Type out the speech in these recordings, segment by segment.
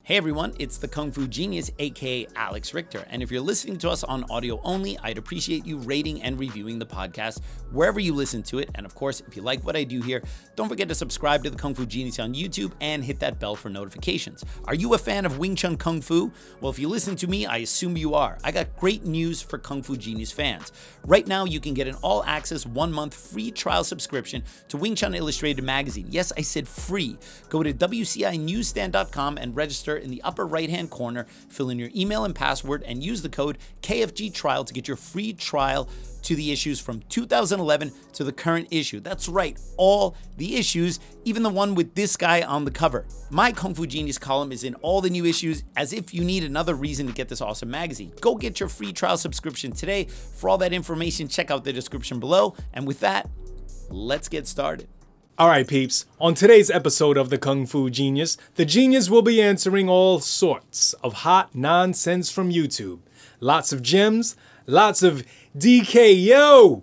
Hey everyone, it's the Kung Fu Genius, aka Alex Richter. And if you're listening to us on audio only, I'd appreciate you rating and reviewing the podcast wherever you listen to it. And of course, if you like what I do here, don't forget to subscribe to the Kung Fu Genius on YouTube and hit that bell for notifications. Are you a fan of Wing Chun Kung Fu? Well, if you listen to me, I assume you are. I got great news for Kung Fu Genius fans. Right now, you can get an all-access 1-month free trial subscription to Wing Chun Illustrated magazine. Yes, I said free. Go to WCInewsstand.com and register in the upper right-hand corner, fill in your email and password, and use the code KFG trial to get your free trial to the issues from 2011 to the current issue. That's right, all the issues, even the one with this guy on the cover. My Kung Fu Genius column is in all the new issues, as if you need another reason to get this awesome magazine. Go get your free trial subscription today. For all that information, check out the description below. And with that, let's get started. All right, peeps. On today's episode of the Kung Fu Genius, the genius will be answering all sorts of hot nonsense from YouTube. Lots of gems, lots of DK Yoo,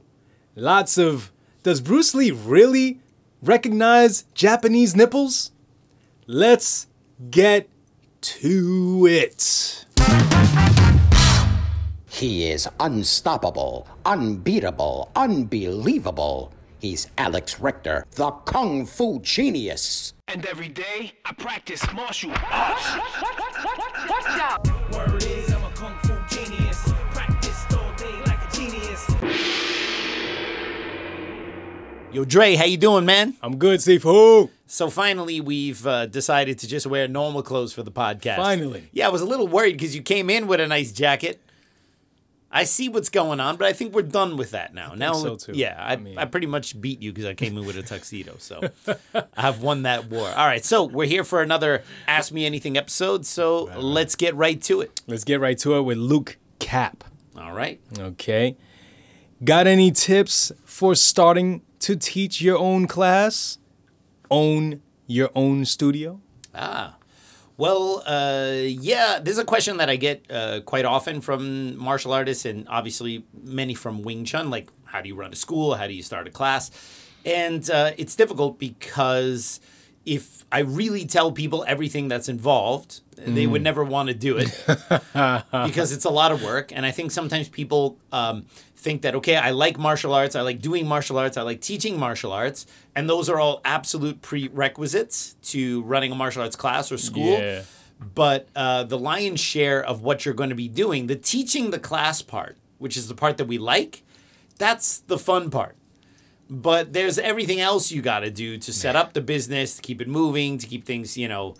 lots of, does Bruce Lee really recognize Japanese nipples? Let's get to it. He is unstoppable, unbeatable, unbelievable. He's Alex Richter, the Kung Fu Genius. And every day, I practice martial arts. Watch out! Word is, I'm a Kung Fu Genius. Practiced all day like a genius. Yo, Dre, how you doing, man? I'm good, Sifu. So finally, we've decided to just wear normal clothes for the podcast. Finally. Yeah, I was a little worried because you came in with a nice jacket. I see what's going on, but I think we're done with that now. I think so too. Yeah, I pretty much beat you because I came in with a tuxedo, so I've won that war. All right, so we're here for another Ask Me Anything episode, so let's get right to it. Let's get right to it with Luke Cap. All right. Okay. Got any tips for starting to teach your own class? Own your own studio? Well, yeah, this is a question that I get quite often from martial artists and obviously many from Wing Chun, like how do you run a school, how do you start a class? And it's difficult because if I really tell people everything that's involved, they would never want to do it because it's a lot of work. And I think sometimes people think that, okay, I like martial arts, I like doing martial arts, I like teaching martial arts, and those are all absolute prerequisites to running a martial arts class or school. Yeah. But the lion's share of what you're going to be doing, the teaching the class part, which is the part that we like, that's the fun part. But there's everything else you got to do to set up the business, to keep it moving, to keep things, you know,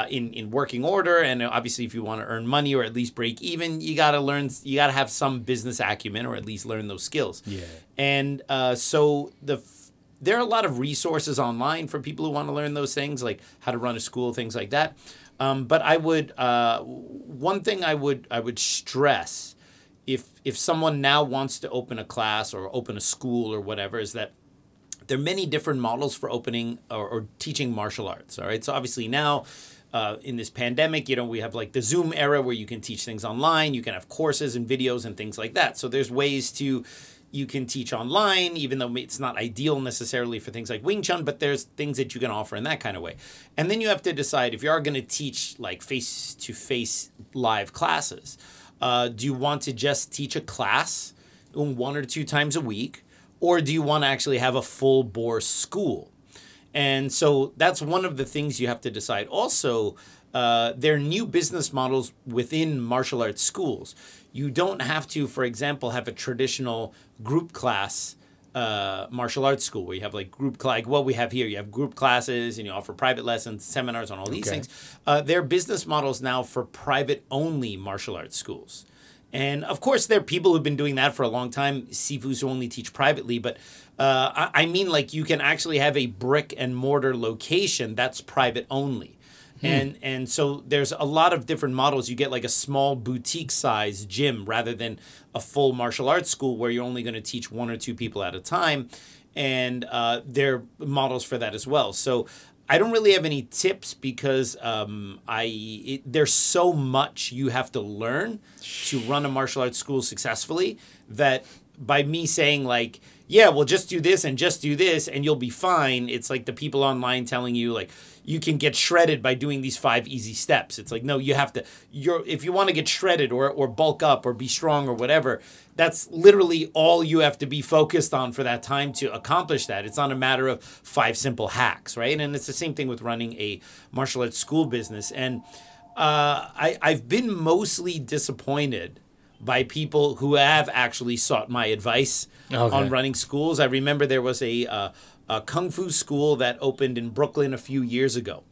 in working order. And obviously, if you want to earn money or at least break even, you got to learn, you got to have some business acumen or at least learn those skills. Yeah. And so there are a lot of resources online for people who want to learn those things, like how to run a school, things like that. But I would, one thing I would stress, if someone now wants to open a class or open a school or whatever, is that there are many different models for opening or teaching martial arts. All right. So obviously now in this pandemic, you know, we have like the Zoom era where you can teach things online. You can have courses and videos and things like that. So there's ways you can teach online, even though it's not ideal necessarily for things like Wing Chun, but there's things that you can offer in that kind of way. And then you have to decide if you are going to teach like face-to-face live classes. Do you want to just teach a class 1 or 2 times a week? Or do you want to actually have a full-bore school? And so that's one of the things you have to decide. Also, there are new business models within martial arts schools. You don't have to, for example, have a traditional group class martial arts school where you have like like what we have here. You have group classes and you offer private lessons, seminars on all these things. There are business models now for private-only martial arts schools. And of course, there are people who've been doing that for a long time, sifus who only teach privately. But I mean, like you can actually have a brick and mortar location that's private only. And so there's a lot of different models. You get like a small boutique size gym rather than a full martial arts school where you're only going to teach 1 or 2 people at a time. And there are models for that as well. So I don't really have any tips because there's so much you have to learn to run a martial arts school successfully that by me saying like, yeah, well, just do this and you'll be fine. It's like the people online telling you like, you can get shredded by doing these 5 easy steps. It's like, no, you have to, if you want to get shredded or bulk up or be strong or whatever, that's literally all you have to be focused on for that time to accomplish that. It's not a matter of 5 simple hacks, right? And it's the same thing with running a martial arts school business. And I've been mostly disappointed by people who have actually sought my advice on running schools. I remember there was a kung fu school that opened in Brooklyn a few years ago.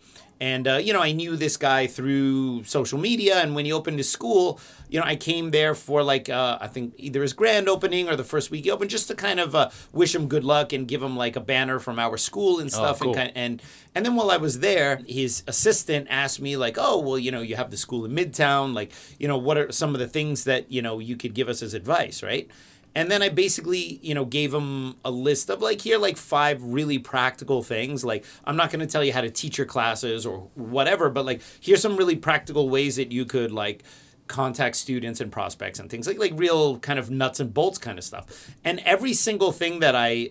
And, you know, I knew this guy through social media. And when he opened his school, you know, I came there for like, I think either his grand opening or the first week he opened, just to kind of wish him good luck and give him like a banner from our school and stuff. Cool. And then while I was there, his assistant asked me like, oh, well, you know, you have the school in Midtown. Like, you know, what are some of the things that, you know, you could give us as advice, right? And then I basically, you know, gave him a list of like, here, like 5 really practical things. Like, I'm not going to tell you how to teach your classes or whatever, but like, here's some really practical ways that you could like contact students and prospects and things like real kind of nuts and bolts kind of stuff. And every single thing that I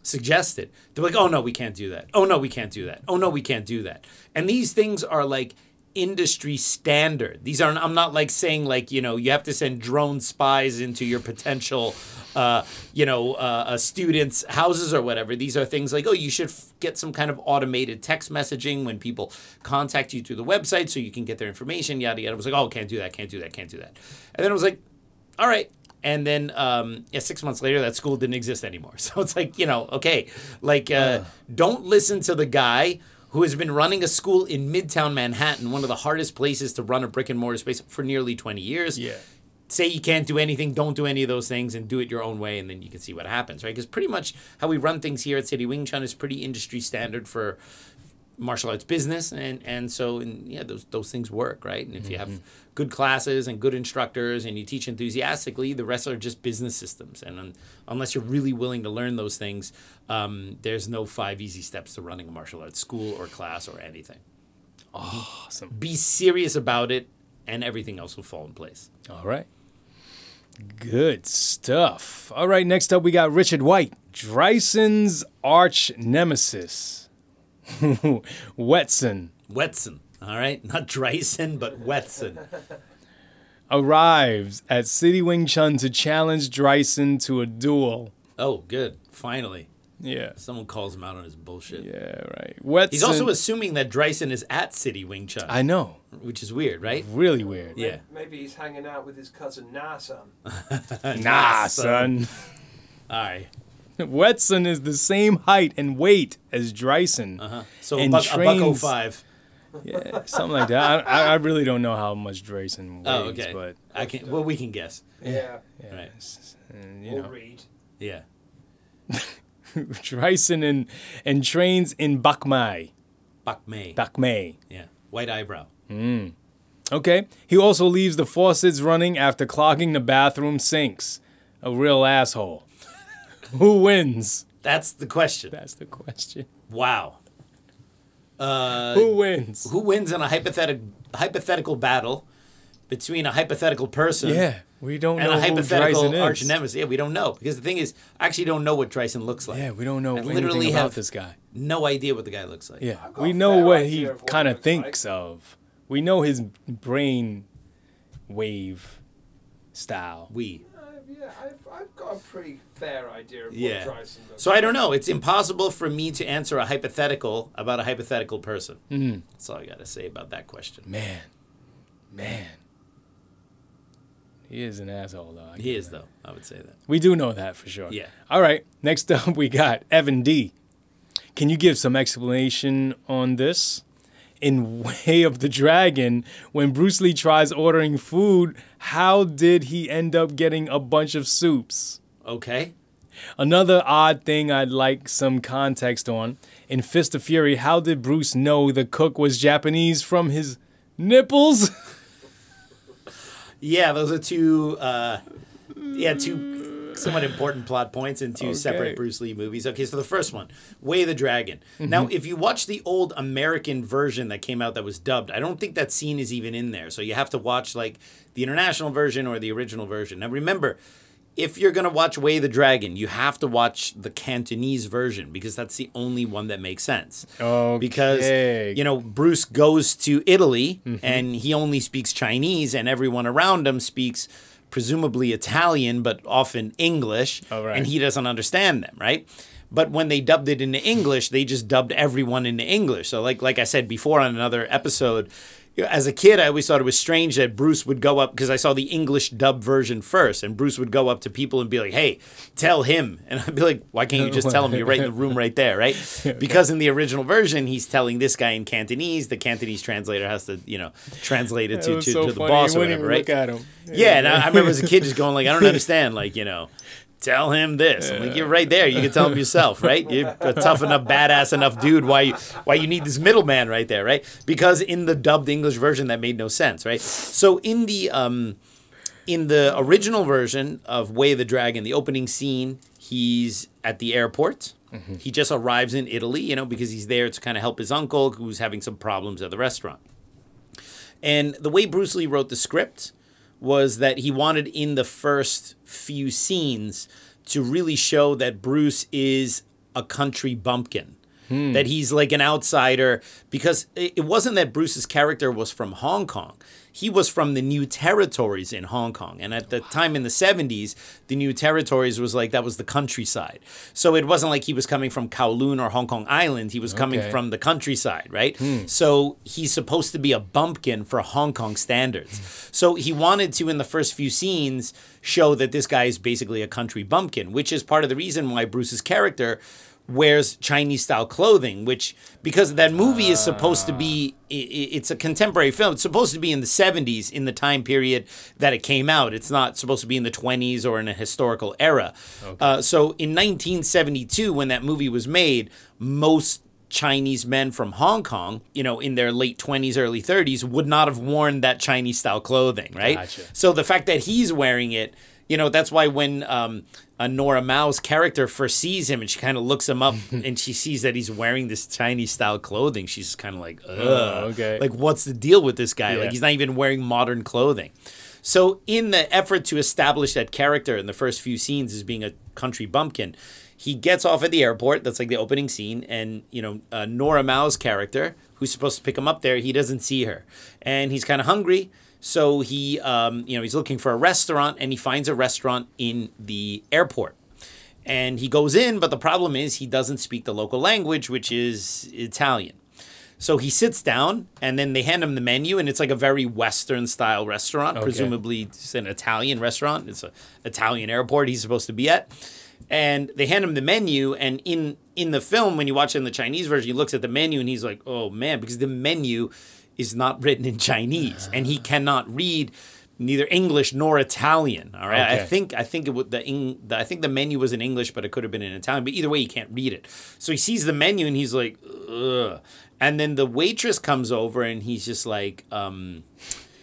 suggested, they're like, oh no, we can't do that. Oh no, we can't do that. Oh no, we can't do that. And these things are like industry standard. These aren't, I'm not like saying like, you know, you have to send drone spies into your potential, students' houses or whatever. These are things like, oh, you should get some kind of automated text messaging when people contact you through the website so you can get their information, yada, yada. I was like, oh, can't do that, can't do that, can't do that. And then I was like, all right. And then, 6 months later, that school didn't exist anymore. So it's like, you know, okay, like, don't listen to the guy who has been running a school in Midtown Manhattan, one of the hardest places to run a brick and mortar space for nearly 20 years. Yeah. Say you can't do anything, don't do any of those things, and do it your own way, and then you can see what happens, right? Because pretty much how we run things here at City Wing Chun is pretty industry standard for martial arts business, and so those things work, right? And if you have good classes and good instructors and you teach enthusiastically, the rest are just business systems. And unless you're really willing to learn those things, there's no 5 easy steps to running a martial arts school or class or anything. Awesome. Be serious about it, and everything else will fall in place. All right. Good stuff. All right, next up we got Richard White, Dryson's arch nemesis. Wetson. All right? Not Dryson, but Wetson. Arrives at City Wing Chun to challenge Dryson to a duel. Oh, good. Finally. Yeah. Someone calls him out on his bullshit. Yeah, right. Wetson. He's also assuming that Dryson is at City Wing Chun. I know. Which is weird, right? Really weird. Yeah. Maybe he's hanging out with his cousin Nah-son. Nah, son. All right. Wetson is the same height and weight as Dryson. So and a buck 05. Yeah, something like that. I really don't know how much Dryson weighs, Oh, okay. but I can. Well, we can guess. Yeah. Right. and, Or read. Yeah. Dryson and trains in Bak Mai. Bak Mei. Bak Mai. Yeah. White eyebrow. Okay. He also leaves the faucets running after clogging the bathroom sinks. A real asshole. Who wins? That's the question. That's the question. Wow. Who wins? Who wins in a hypothetical battle between a hypothetical person? Yeah, we don't and know a who hypothetical Dryson arch is. nemesis. Yeah, we don't know, because the thing is, I actually don't know what Dryson looks like. Yeah, we don't know I anything literally about have this guy. No idea what the guy looks like. Yeah, I've got we a know fair what idea he of what kind he of looks thinks of. We know his brain wave style. Yeah, I've got a pretty fair idea of Yeah. what Dryson looks So I don't know. It's impossible for me to answer a hypothetical about a hypothetical person. That's all I got to say about that question. Man. He is an asshole, though. He is, though. I would say that. We do know that for sure. Yeah. All right. Next up, we got Evan D. Can you give some explanation on this? In Way of the Dragon, when Bruce Lee tries ordering food, how did he end up getting a bunch of soups? Okay. Another odd thing I'd like some context on. In Fist of Fury, how did Bruce know the cook was Japanese from his nipples? Yeah, those are two somewhat important plot points in two separate Bruce Lee movies. Okay, so the first one, Way of the Dragon. Now, if you watch the old American version that came out that was dubbed, I don't think that scene is even in there. So you have to watch like the international version or the original version. Now, remember, if you're going to watch Way of the Dragon, you have to watch the Cantonese version because that's the only one that makes sense. Okay. Because, you know, Bruce goes to Italy and he only speaks Chinese and everyone around him speaks presumably Italian, but often English. Oh, right. And he doesn't understand them, right? But when they dubbed it into English, they just dubbed everyone into English. So like I said before on another episode, as a kid, I always thought it was strange that Bruce would go up, because I saw the English dub version first, and Bruce would go up to people and be like, hey, tell him. And I'd be like, why can't you just tell him? You're right in the room right there, right? Because in the original version, he's telling this guy in Cantonese. The Cantonese translator has to, you know, translate it to the boss or whatever, right? Look at him. Yeah, and I remember as a kid just going like, I don't understand, like, you know, tell him this. I'm like, you're right there. You can tell him yourself, right? You're a tough enough, badass enough dude. Why you need this middleman right there, right? Because in the dubbed English version, that made no sense, right? So in the original version of Way of the Dragon, the opening scene, he's at the airport. He just arrives in Italy, you know, because he's there to kind of help his uncle who's having some problems at the restaurant. And the way Bruce Lee wrote the script was that he wanted in the first few scenes to really show that Bruce is a country bumpkin. That he's like an outsider, because it wasn't that Bruce's character was from Hong Kong. He was from the New Territories in Hong Kong. And at the time in the 70s, the New Territories was like, that was the countryside. So it wasn't like he was coming from Kowloon or Hong Kong Island. He was coming from the countryside, right? So he's supposed to be a bumpkin for Hong Kong standards. So he wanted to, in the first few scenes, show that this guy is basically a country bumpkin, which is part of the reason why Bruce's character wears Chinese-style clothing, which, because that movie is supposed to be, it's a contemporary film. It's supposed to be in the 70s, in the time period that it came out. It's not supposed to be in the 20s or in a historical era. So in 1972, when that movie was made, most Chinese men from Hong Kong, you know, in their late 20s, early 30s, would not have worn that Chinese-style clothing, right? Gotcha. So the fact that he's wearing it, you know, that's why when Nora Mao's character first sees him and she kind of looks him up and she sees that he's wearing this Chinese-style clothing, she's kind of like, ugh. Like, what's the deal with this guy? Like, he's not even wearing modern clothing. So in the effort to establish that character in the first few scenes as being a country bumpkin, he gets off at the airport. That's like the opening scene. And, you know, Nora Mao's character, who's supposed to pick him up there, he doesn't see her. And he's kind of hungry. So he, you know, he's looking for a restaurant, and he finds a restaurant in the airport. And he goes in, but the problem is he doesn't speak the local language, which is Italian. So he sits down, and then they hand him the menu, and it's like a very Western-style restaurant. Presumably it's an Italian restaurant. It's an Italian airport he's supposed to be at. And they hand him the menu, and in the film, when you watch it in the Chinese version, he looks at the menu, and he's like, oh, man, because the menu is not written in Chinese, and he cannot read neither English nor Italian. All right, I think the menu was in English, but it could have been in Italian. But either way, he can't read it. So he sees the menu and he's like, ugh. And then the waitress comes over and he's just like,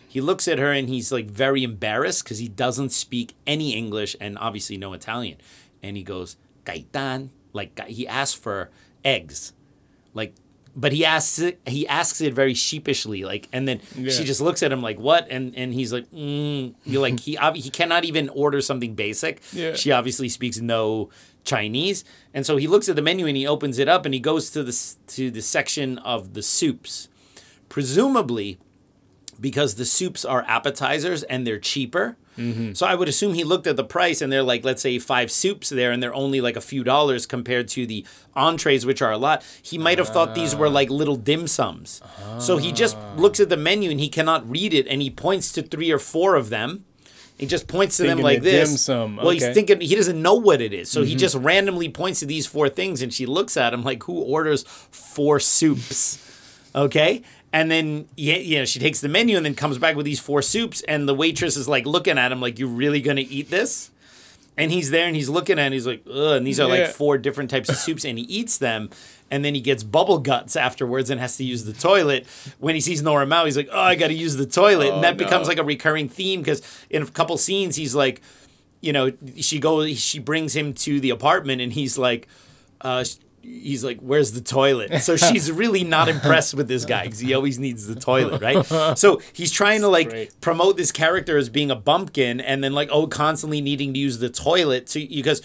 he looks at her and he's like very embarrassed because he doesn't speak any English and obviously no Italian. And he goes, "Gaitan," like he asks for eggs, like. But he asks it very sheepishly, like, and then she just looks at him like, "What?" And he's like, You're like, he cannot even order something basic. Yeah. She obviously speaks no Chinese, and so he looks at the menu and he opens it up and he goes to the section of the soups, presumably because the soups are appetizers and they're cheaper. So I would assume he looked at the price and they're like, let's say 5 soups there and they're only like a few dollars compared to the entrees, which are a lot. He might have thought these were like little dim sums. So he just looks at the menu and he cannot read it and he points to 3 or 4 of them. He just points to them like this. Dim sum. Well, he's thinking, he doesn't know what it is. So he just randomly points to these 4 things and she looks at him like, who orders 4 soups? Okay? And then, you know, she takes the menu and then comes back with these 4 soups. And the waitress is like looking at him like, you really going to eat this? And he's there and he's looking at it and he's like, ugh. And these are like 4 different types of soups. And he eats them. And then he gets bubble guts afterwards and has to use the toilet. When he sees Nora Mao, he's like, oh, I got to use the toilet. And that becomes like a recurring theme because in a couple scenes, he's like, you know, she brings him to the apartment and he's like, he's like, where's the toilet? So she's really not impressed with this guy because he always needs the toilet, right? So he's trying to like great. promote this character as being a bumpkin and then like, constantly needing to use the toilet because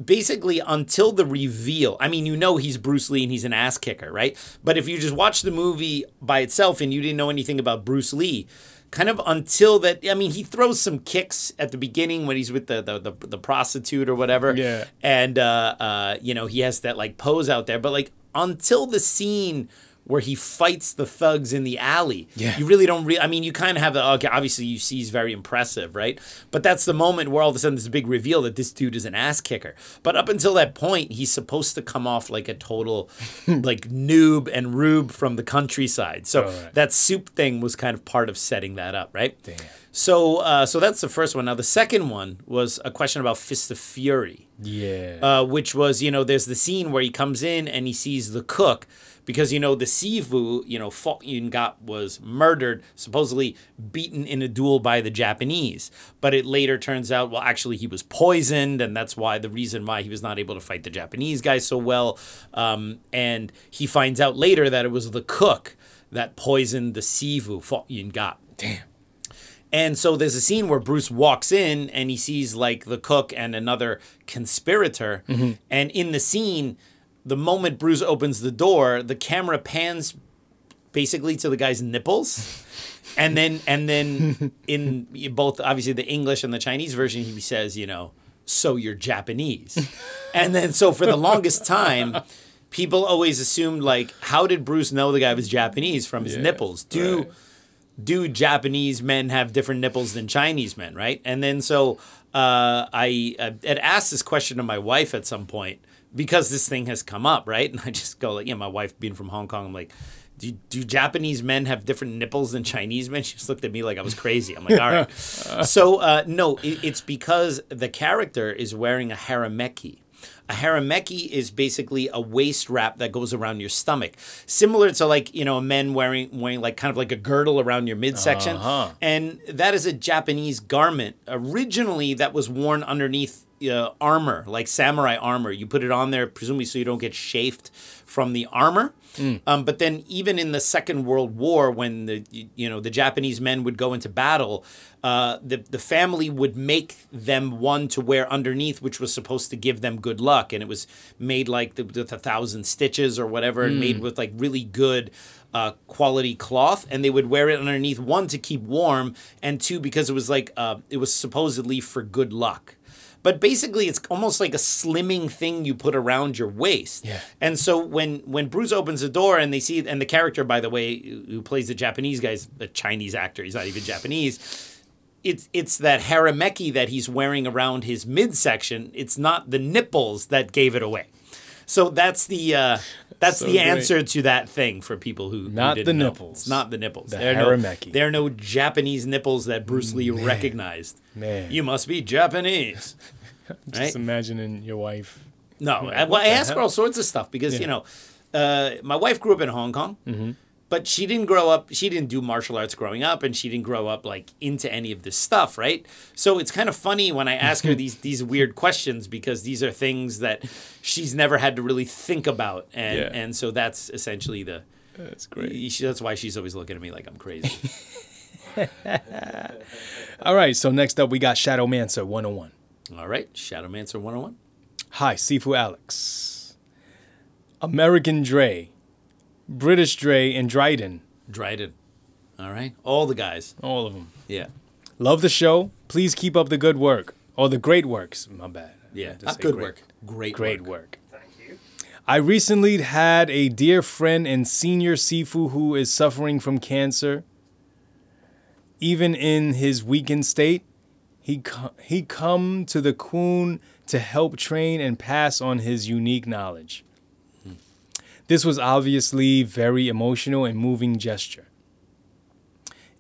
basically until the reveal, I mean, he's Bruce Lee and he's an ass kicker, right? But if you just watch the movie by itself and you didn't know anything about Bruce Lee, kind of until that, I mean, he throws some kicks at the beginning when he's with the prostitute or whatever. Yeah. And, he has that like pose out there. But like until the scene where he fights the thugs in the alley, you really don't I mean, you kind of have obviously you see he's very impressive, right? But that's the moment where all of a sudden there's a big reveal that this dude is an ass kicker. But up until that point, he's supposed to come off like a total like noob and rube from the countryside. So that soup thing was kind of part of setting that up, right? Damn. So that's the first one. Now the second one was a question about Fist of Fury. Yeah. Which was, there's the scene where he comes in and he sees the cook because, the Sifu, Fok Yun Gap was murdered, supposedly beaten in a duel by the Japanese. But it later turns out, well, actually he was poisoned and that's why the reason why he was not able to fight the Japanese guy so well. And he finds out later that it was the cook that poisoned the Sifu, Fok Yun Gap. Damn. And so there's a scene where Bruce walks in and he sees like the cook and another conspirator. And in the scene, the moment Bruce opens the door, the camera pans basically to the guy's nipples. And then in both obviously the English and the Chinese version, he says, so you're Japanese. And then so for the longest time, people always assumed like, how did Bruce know the guy was Japanese from his nipples? Do Japanese men have different nipples than Chinese men, right? And then so I had asked this question to my wife at some point because this thing has come up, right? And I just go like, my wife being from Hong Kong, I'm like, do Japanese men have different nipples than Chinese men? She just looked at me like I was crazy. I'm like, all right. So no, it's because the character is wearing a harameki. A harameki is basically a waist wrap that goes around your stomach, similar to like a men wearing like kind of like a girdle around your midsection, and that is a Japanese garment. Originally, that was worn underneath armor, like samurai armor. You put it on there presumably so you don't get chafed from the armor. But then even in the Second World War, when the Japanese men would go into battle, the family would make them one to wear underneath, which was supposed to give them good luck. And it was made like with 1,000 stitches or whatever, and made with like really good quality cloth. And they would wear it underneath, one, to keep warm, and two, because it was like it was supposedly for good luck. But basically, it's almost like a slimming thing you put around your waist. Yeah. And so when Bruce opens the door and they see, and the character, by the way, who plays the Japanese guy is a Chinese actor. He's not even Japanese. It's that harameki that he's wearing around his midsection. It's not the nipples that gave it away. So that's the answer to that thing for people who not didn't the know. nipples. It's not the nipples. The there harameki. There are no Japanese nipples that Bruce Lee recognized. Man. You must be Japanese. Just right? imagining your wife. No, Like, I ask her all sorts of stuff because, my wife grew up in Hong Kong, but she didn't grow up, she didn't do martial arts growing up, and she didn't grow up like into any of this stuff, right? So it's kind of funny when I ask her these weird questions because these are things that she's never had to really think about. And so that's essentially That's great. That's why she's always looking at me like I'm crazy. All right, so next up we got Shadowmancer 101. All right, Shadowmancer 101. Hi, Sifu Alex. American Dre, British Dre, and Dryden. Dryden. All right, all the guys. All of them. Yeah. Love the show. Please keep up the good work. Or the great works. My bad. Yeah, Just not say good great. work. Great work. Thank you. I recently had a dear friend and senior Sifu who is suffering from cancer. Even in his weakened state, he come to the Kun to help train and pass on his unique knowledge. This was obviously very emotional and moving gesture.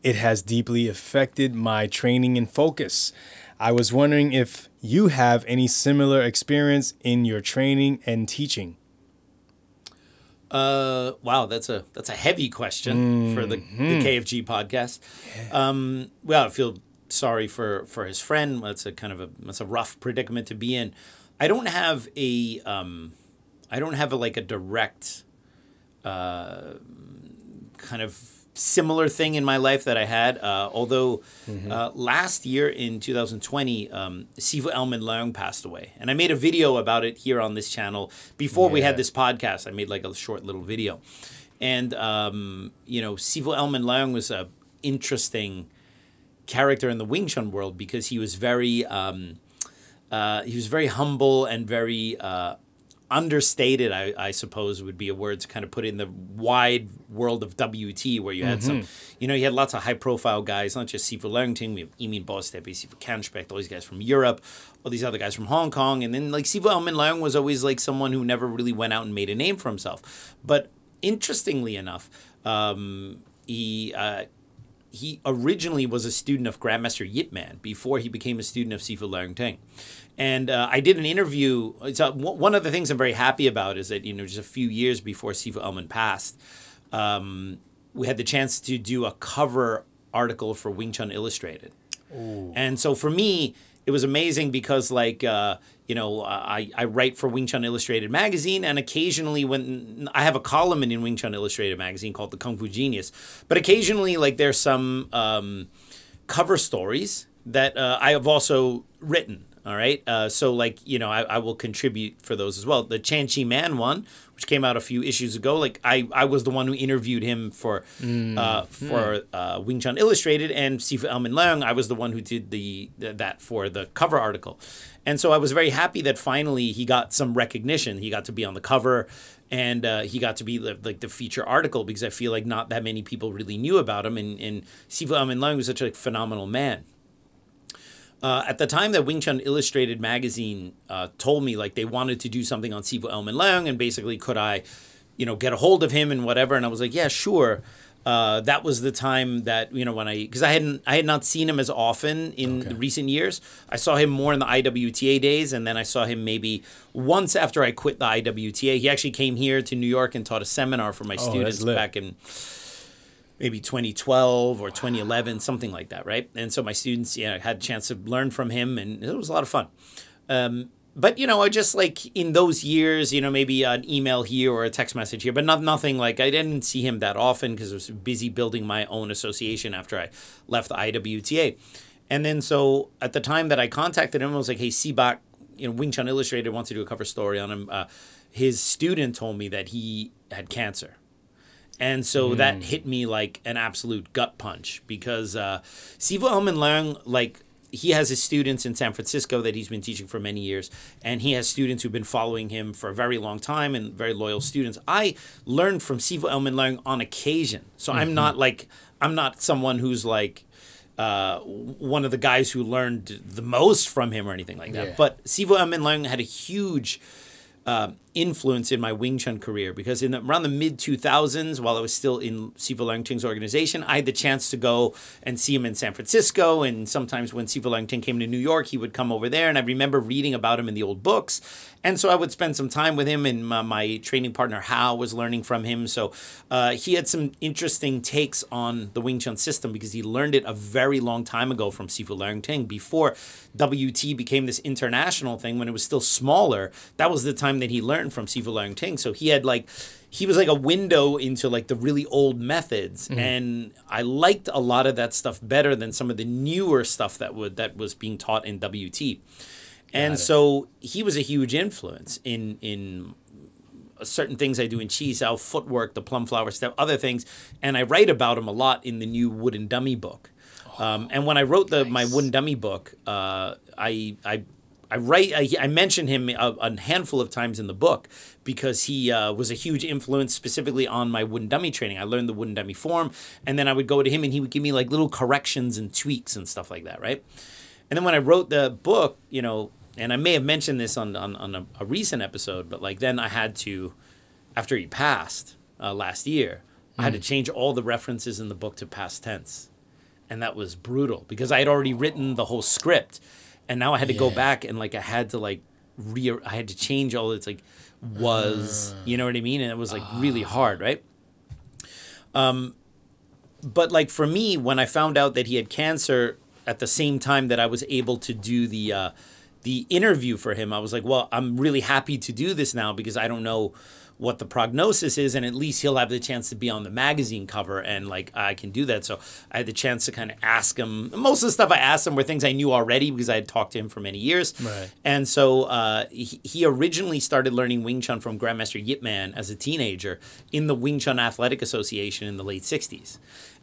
It has deeply affected my training and focus. I was wondering if you have any similar experience in your training and teaching. Wow, that's a heavy question for the KFG podcast. Well, I feel sorry for his friend. That's a rough predicament to be in. I don't have a I don't have like a direct kind of similar thing in my life that I had. Although last year in 2020, Sifu Elman Leung passed away. And I made a video about it here on this channel. Before we had this podcast, I made like a short little video. And, Sifu Elman Leung was a interesting character in the Wing Chun world because he was very humble and very understated, I suppose would be a word to kind of put in the wide world of WT, where you had some, you had lots of high profile guys, not just Sifu Leung. We have Emin Bostepe, Sifu Kanspect, all these guys from Europe, all these other guys from Hong Kong. And then like Sifu Elman Leung was always like someone who never really went out and made a name for himself. But interestingly enough, he originally was a student of Grandmaster Yip Man before he became a student of Sifu Leung Ting. And I did an interview. One of the things I'm very happy about is that, just a few years before Sifu Elman passed, we had the chance to do a cover article for Wing Chun Illustrated. Ooh. And so for me, it was amazing because, like, I write for Wing Chun Illustrated magazine, and occasionally when I have a column in Wing Chun Illustrated magazine called The Kung Fu Genius, but occasionally, like, there's some cover stories that I have also written. All right. So, like, I will contribute for those as well. The Chan Chi Man one, which came out a few issues ago, like, I was the one who interviewed him for Wing Chun Illustrated, and Sifu Elman Leung, I was the one who did that for the cover article. And so I was very happy that finally he got some recognition. He got to be on the cover, and he got to be like the feature article, because I feel like not that many people really knew about him. And Sifu Elman Leung was such a phenomenal man. At the time that Wing Chun Illustrated magazine told me, like, they wanted to do something on Sifu Elman Leung, and basically could I, get a hold of him and whatever, and I was like, yeah, sure. That was the time that, because I had not seen him as often in the recent years. I saw him more in the IWTA days, and then I saw him maybe once after I quit the IWTA. He actually came here to New York and taught a seminar for my students back in maybe 2012 or 2011, something like that, right? And so my students, had a chance to learn from him, and it was a lot of fun. But, I just, like, in those years, maybe an email here or a text message here, but nothing like, I didn't see him that often because I was busy building my own association after I left the IWTA. And then so at the time that I contacted him, I was like, hey, Sibak, Wing Chun Illustrated wants to do a cover story on him. His student told me that he had cancer. And so that hit me like an absolute gut punch, because Sifu Elman Leung, like, he has his students in San Francisco that he's been teaching for many years, and he has students who've been following him for a very long time and very loyal students. I learned from Sifu Elman Leung on occasion, so I'm not someone who's like one of the guys who learned the most from him or anything like that. But Sifu Elman Leung had a huge influence in my Wing Chun career, because around the mid-2000s, while I was still in Sifu Leung Ting's organization, I had the chance to go and see him in San Francisco, and sometimes when Sifu Leung Ting came to New York, he would come over there, and I remember reading about him in the old books, and so I would spend some time with him, and my training partner Hao was learning from him, so he had some interesting takes on the Wing Chun system, because he learned it a very long time ago from Sifu Leung Ting. Before WT became this international thing, when it was still smaller, that was the time that he learned from Sifu Leung Ting. So he was like a window into like the really old methods, and I liked a lot of that stuff better than some of the newer stuff that was being taught in WT. And so he was a huge influence in certain things I do in Xiuxiao, footwork, the plum flower step, other things, and I write about him a lot in the new Wooden Dummy book. And when I wrote my Wooden Dummy book, I mentioned him a handful of times in the book, because he was a huge influence specifically on my Wooden Dummy training. I learned the Wooden Dummy form, and then I would go to him and he would give me like little corrections and tweaks and stuff like that, right? And then when I wrote the book, and I may have mentioned this on a recent episode, but like then I had to, after he passed last year, I had to change all the references in the book to past tense. And that was brutal, because I had already written the whole script. And now I had to go back and like I had to change all it's like was, you know what I mean? And it was like really hard, right? But like for me, when I found out that he had cancer at the same time that I was able to do the the interview for him, I was like, well, I'm really happy to do this now because I don't know what the prognosis is, and at least he'll have the chance to be on the magazine cover, and like I can do that. So I had the chance to kind of ask him. Most of the stuff I asked him were things I knew already because I had talked to him for many years. Right. And so he originally started learning Wing Chun from Grandmaster Yip Man as a teenager in the Wing Chun Athletic Association in the late 60s.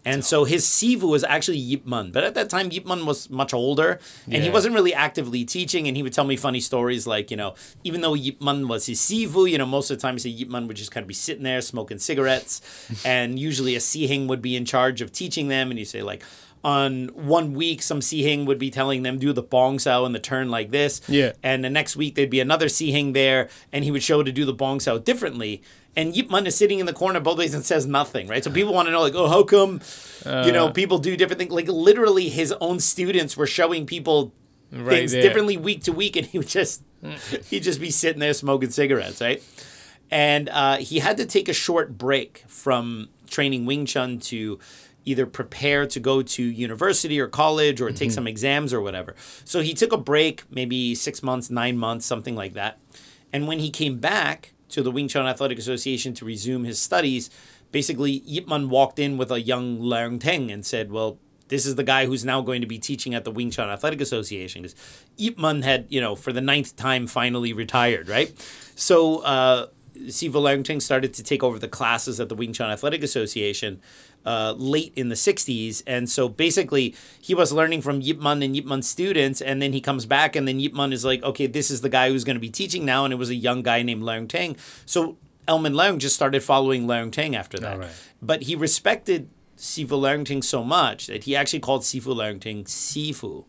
And so his Sifu was actually Yip Man. But at that time, Yip Man was much older, and he wasn't really actively teaching, and he would tell me funny stories like, you know, even though Yip Man was his Sifu, you know, most of the time Yip Man would just kind of be sitting there smoking cigarettes, and usually a Sihing would be in charge of teaching them, and you say like, on 1 week, some Sihing would be telling them do the bong sao and the turn like this. Yeah. And the next week, there'd be another Sihing there, and he would show to do the bong sao differently. And Yip Man is sitting in the corner both ways and says nothing, right? So people want to know, like, oh, how come, you know, people do different things? Like, literally, his own students were showing people things differently week to week, and he would just, he'd just be sitting there smoking cigarettes, right? And he had to take a short break from training Wing Chun to either prepare to go to university or college or take some exams or whatever. So he took a break, maybe 6 months, 9 months, something like that. And when he came back to the Wing Chun Athletic Association to resume his studies, basically Yip Man walked in with a young Leung Teng and said, well, this is the guy who's now going to be teaching at the Wing Chun Athletic Association. Because Yip Man had, you know, for the 9th time finally retired, right? So Sifu Leung Teng started to take over the classes at the Wing Chun Athletic Association late in the 60s. And so basically he was learning from Yip Man and Yip Man's students, and then he comes back and then Yip Man is like, okay, this is the guy who's going to be teaching now. And it was a young guy named Leung Teng. So Elman Leung just started following Leung Teng after that. Right. But he respected Sifu Leung Teng so much that he actually called Sifu Leung Teng Sifu.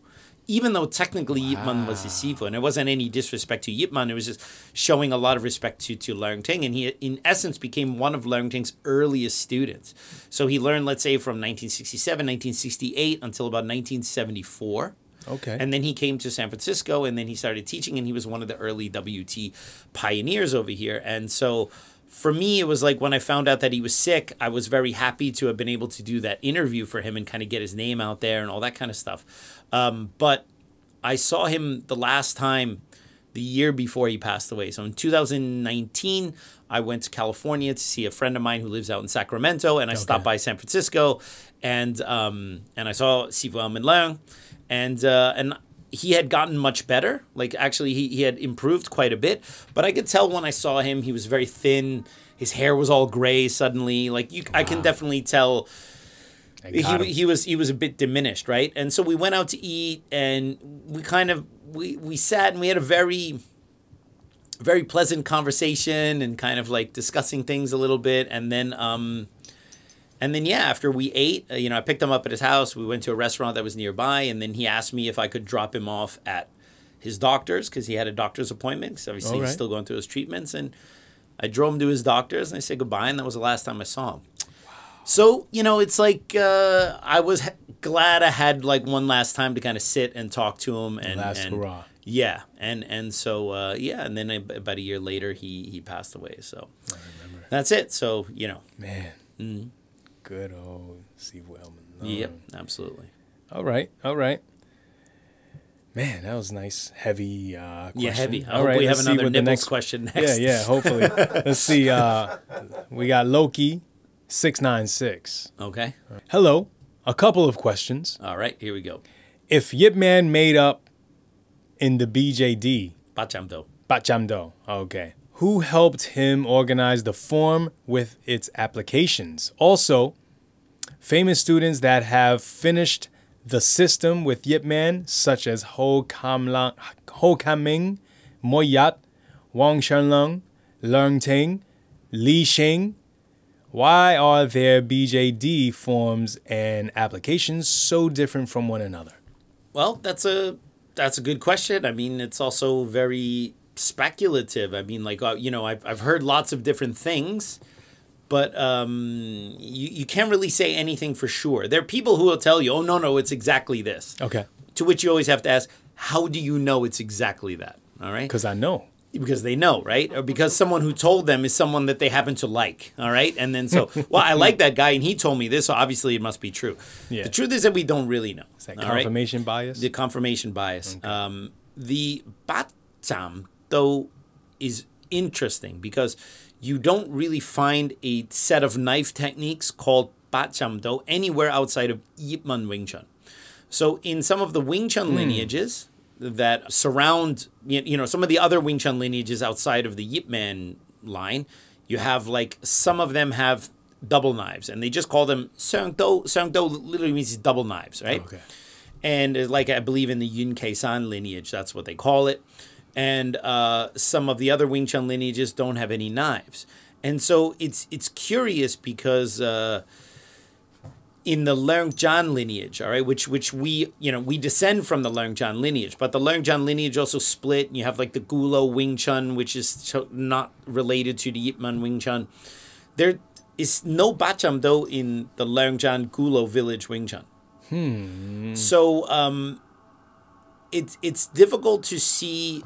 Even though technically Yip Man was his Sifu, and it wasn't any disrespect to Yip Man, it was just showing a lot of respect to Leung Teng, and he, in essence, became one of Leung Teng's earliest students. So he learned, let's say, from 1967, 1968 until about 1974. Okay. And then he came to San Francisco, and then he started teaching, and he was one of the early WT pioneers over here. And so for me, it was like when I found out that he was sick, I was very happy to have been able to do that interview for him and kind of get his name out there and all that kind of stuff. But I saw him the last time the year before he passed away. So in 2019, I went to California to see a friend of mine who lives out in Sacramento, and I stopped by San Francisco, and I saw Sifu Elman Leung, and he had gotten much better. Like, actually, he had improved quite a bit. But I could tell when I saw him, he was very thin. His hair was all gray suddenly. Like, I can definitely tell he was a bit diminished, right? And so we went out to eat, and we sat and we had a very, very pleasant conversation and kind of like discussing things a little bit. And then after we ate, I picked him up at his house. We went to a restaurant that was nearby, and then he asked me if I could drop him off at his doctor's because he had a doctor's appointment. So obviously he's still going through his treatments, and I drove him to his doctor's, and I said goodbye, and that was the last time I saw him. So, it's like I was glad I had like one last time to kind of sit and talk to him. And hurrah. Yeah. And so, and then about a year later, he passed away. So I remember. That's it. So, Man. Mm-hmm. Good old Sifu Elman. Yep, absolutely. All right. Man, that was nice, heavy question. Yeah, heavy. All right, we have let's see another what the Nipples question next. Yeah, hopefully. Let's see. We got Loki 696. Okay. Hello. A couple of questions. All right, here we go. If Yip Man made up in the BJD, Bachamdo. Okay. Who helped him organize the form with its applications? Also, famous students that have finished the system with Yip Man, such as Ho Kam Ming, Mo Yat, Wang Shenlong, Leung Teng, Li Sheng. Why are their BJD forms and applications so different from one another? Well, that's a good question. I mean, it's also very speculative. I mean, like, I've heard lots of different things, but you can't really say anything for sure. There are people who will tell you, oh, no, it's exactly this. Okay. To which you always have to ask, how do you know it's exactly that? All right? Because I know. Because they know, right? Or because someone who told them is someone that they happen to like, all right? And then I like that guy and he told me this, so obviously it must be true. Yeah. The truth is that we don't really know. Is that confirmation bias? The confirmation bias. Okay. the Bacham, though, is interesting because you don't really find a set of knife techniques called Bacham Do anywhere outside of Yip Man Wing Chun. So in some of the Wing Chun lineages that surround, some of the other Wing Chun lineages outside of the Yip Man line, you have like some of them have double knives, and they just call them Seung Do. Seung Do literally means double knives, right? Okay. And like I believe in the Yun Kei San lineage, that's what they call it. And some of the other Wing Chun lineages don't have any knives. And so it's curious because in the Leung Jan lineage, all right, which we descend from the Leung Jan lineage, but the Leung Jan lineage also split. And you have like the Gulo Wing Chun, which is not related to the Yip Man Wing Chun. There is no Bacham Do in the Leung Jan Gulo village Wing Chun. So it's difficult to see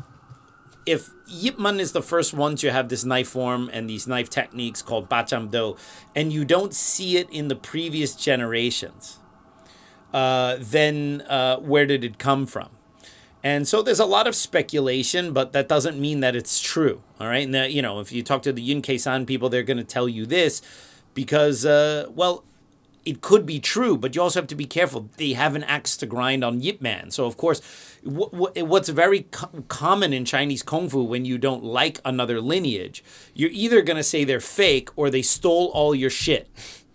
if Yip Man is the first one to have this knife form and these knife techniques called Bacham Do, and you don't see it in the previous generations, then where did it come from? And so there's a lot of speculation, but that doesn't mean that it's true. All right. Now, if you talk to the Yun Kei San people, they're going to tell you this because, it could be true, but you also have to be careful. They have an axe to grind on Yip Man. So, of course, what's very common in Chinese Kung Fu when you don't like another lineage, you're either going to say they're fake or they stole all your shit,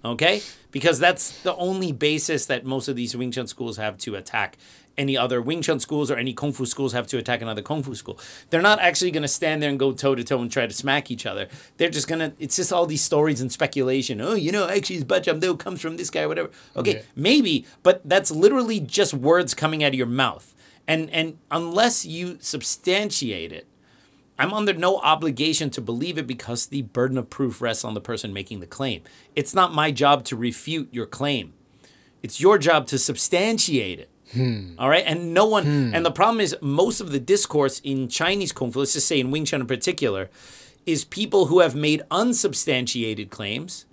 okay? Because that's the only basis that most of these Wing Chun schools have to attack any other Wing Chun schools or any Kung Fu schools have to attack another Kung Fu school. They're not actually going to stand there and go toe-to-toe and try to smack each other. They're just going to, it's just all these stories and speculation. Oh, actually his Bacham Do comes from this guy or whatever. Okay, maybe, but that's literally just words coming out of your mouth. And unless you substantiate it, I'm under no obligation to believe it because the burden of proof rests on the person making the claim. It's not my job to refute your claim. It's your job to substantiate it. All right. And no one, and the problem is most of the discourse in Chinese Kung Fu, let's just say in Wing Chun in particular, is people who have made unsubstantiated claims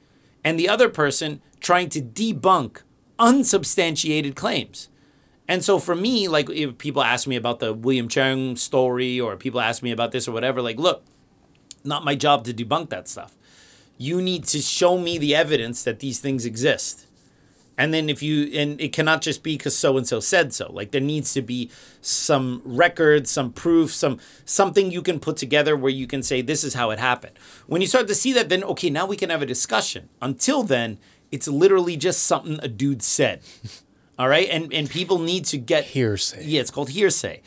and the other person trying to debunk unsubstantiated claims. And so for me, like if people ask me about the William Cheng story or people ask me about this or whatever, like, look, not my job to debunk that stuff. You need to show me the evidence that these things exist. And then and it cannot just be because so-and-so said so. Like there needs to be some record, some proof, something you can put together where you can say, this is how it happened. When you start to see that, then, okay, now we can have a discussion. Until then, it's literally just something a dude said. All right? And people need to get... Hearsay. Yeah, it's called hearsay.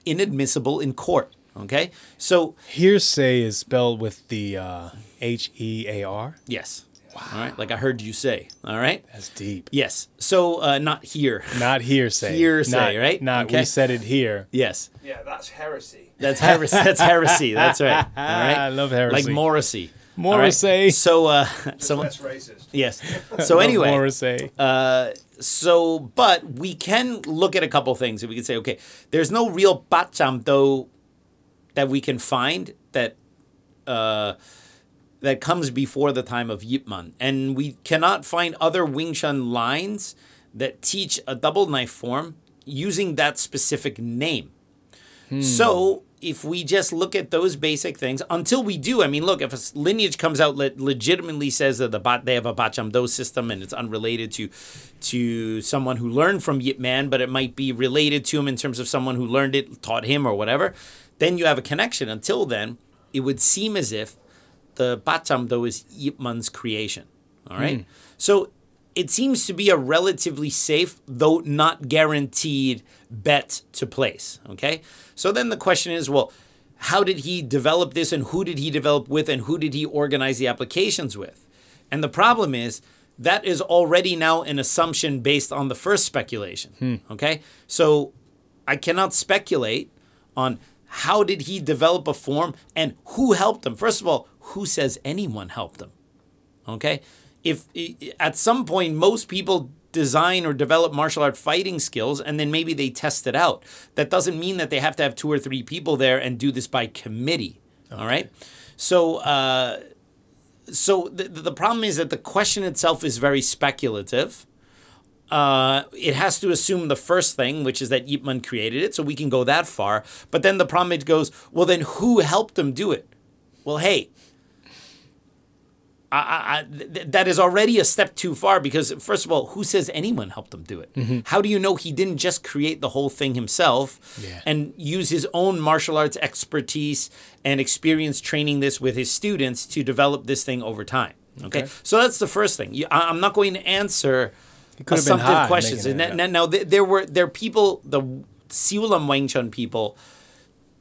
Inadmissible in court. Okay? So... Hearsay is spelled with the H-E-A-R? Yes. Wow. All right, like I heard you say. All right, that's deep. Yes. So not here. Not hearsay. Hearsay, right? Not okay. We said it here. Yes. Yeah, that's heresy. That's heresy. That's heresy. That's right. All right. I love heresy. Like Morrissey. Morrissey. Right? So that's racist. Yes. So anyway. Morrissey. But we can look at a couple things, and we can say, okay, there's no real Bacham Do that we can find that comes before the time of Yip Man. And we cannot find other Wing Chun lines that teach a double knife form using that specific name. So if we just look at those basic things, until we do, I mean, look, if a lineage comes out that legitimately says that they have a Bacham Do system and it's unrelated to someone who learned from Yip Man, but it might be related to him in terms of someone who learned it, taught him or whatever, then you have a connection. Until then, it would seem as if the Bacham Do is Yip Man's creation. All right? So it seems to be a relatively safe, though not guaranteed, bet to place. Okay? So then the question is, well, how did he develop this and who did he develop with and who did he organize the applications with? And the problem is that is already now an assumption based on the first speculation. Okay? So I cannot speculate on how did he develop a form and who helped him. First of all, who says anyone helped him? Okay? If at some point most people design or develop martial art fighting skills and then maybe they test it out, that doesn't mean that they have to have 2 or 3 people there and do this by committee. Okay. All right? So the problem is that the question itself is very speculative. it has to assume the first thing, which is that Ip Man created it, so we can go that far. But then the problem it goes, well, then who helped him do it? Well, hey, that is already a step too far because, first of all, who says anyone helped him do it? How do you know he didn't just create the whole thing himself and use his own martial arts expertise and experience training this with his students to develop this thing over time? Okay. So that's the first thing. I'm not going to answer assumptive questions. Now, there are people, the Siulam Wang Chun people,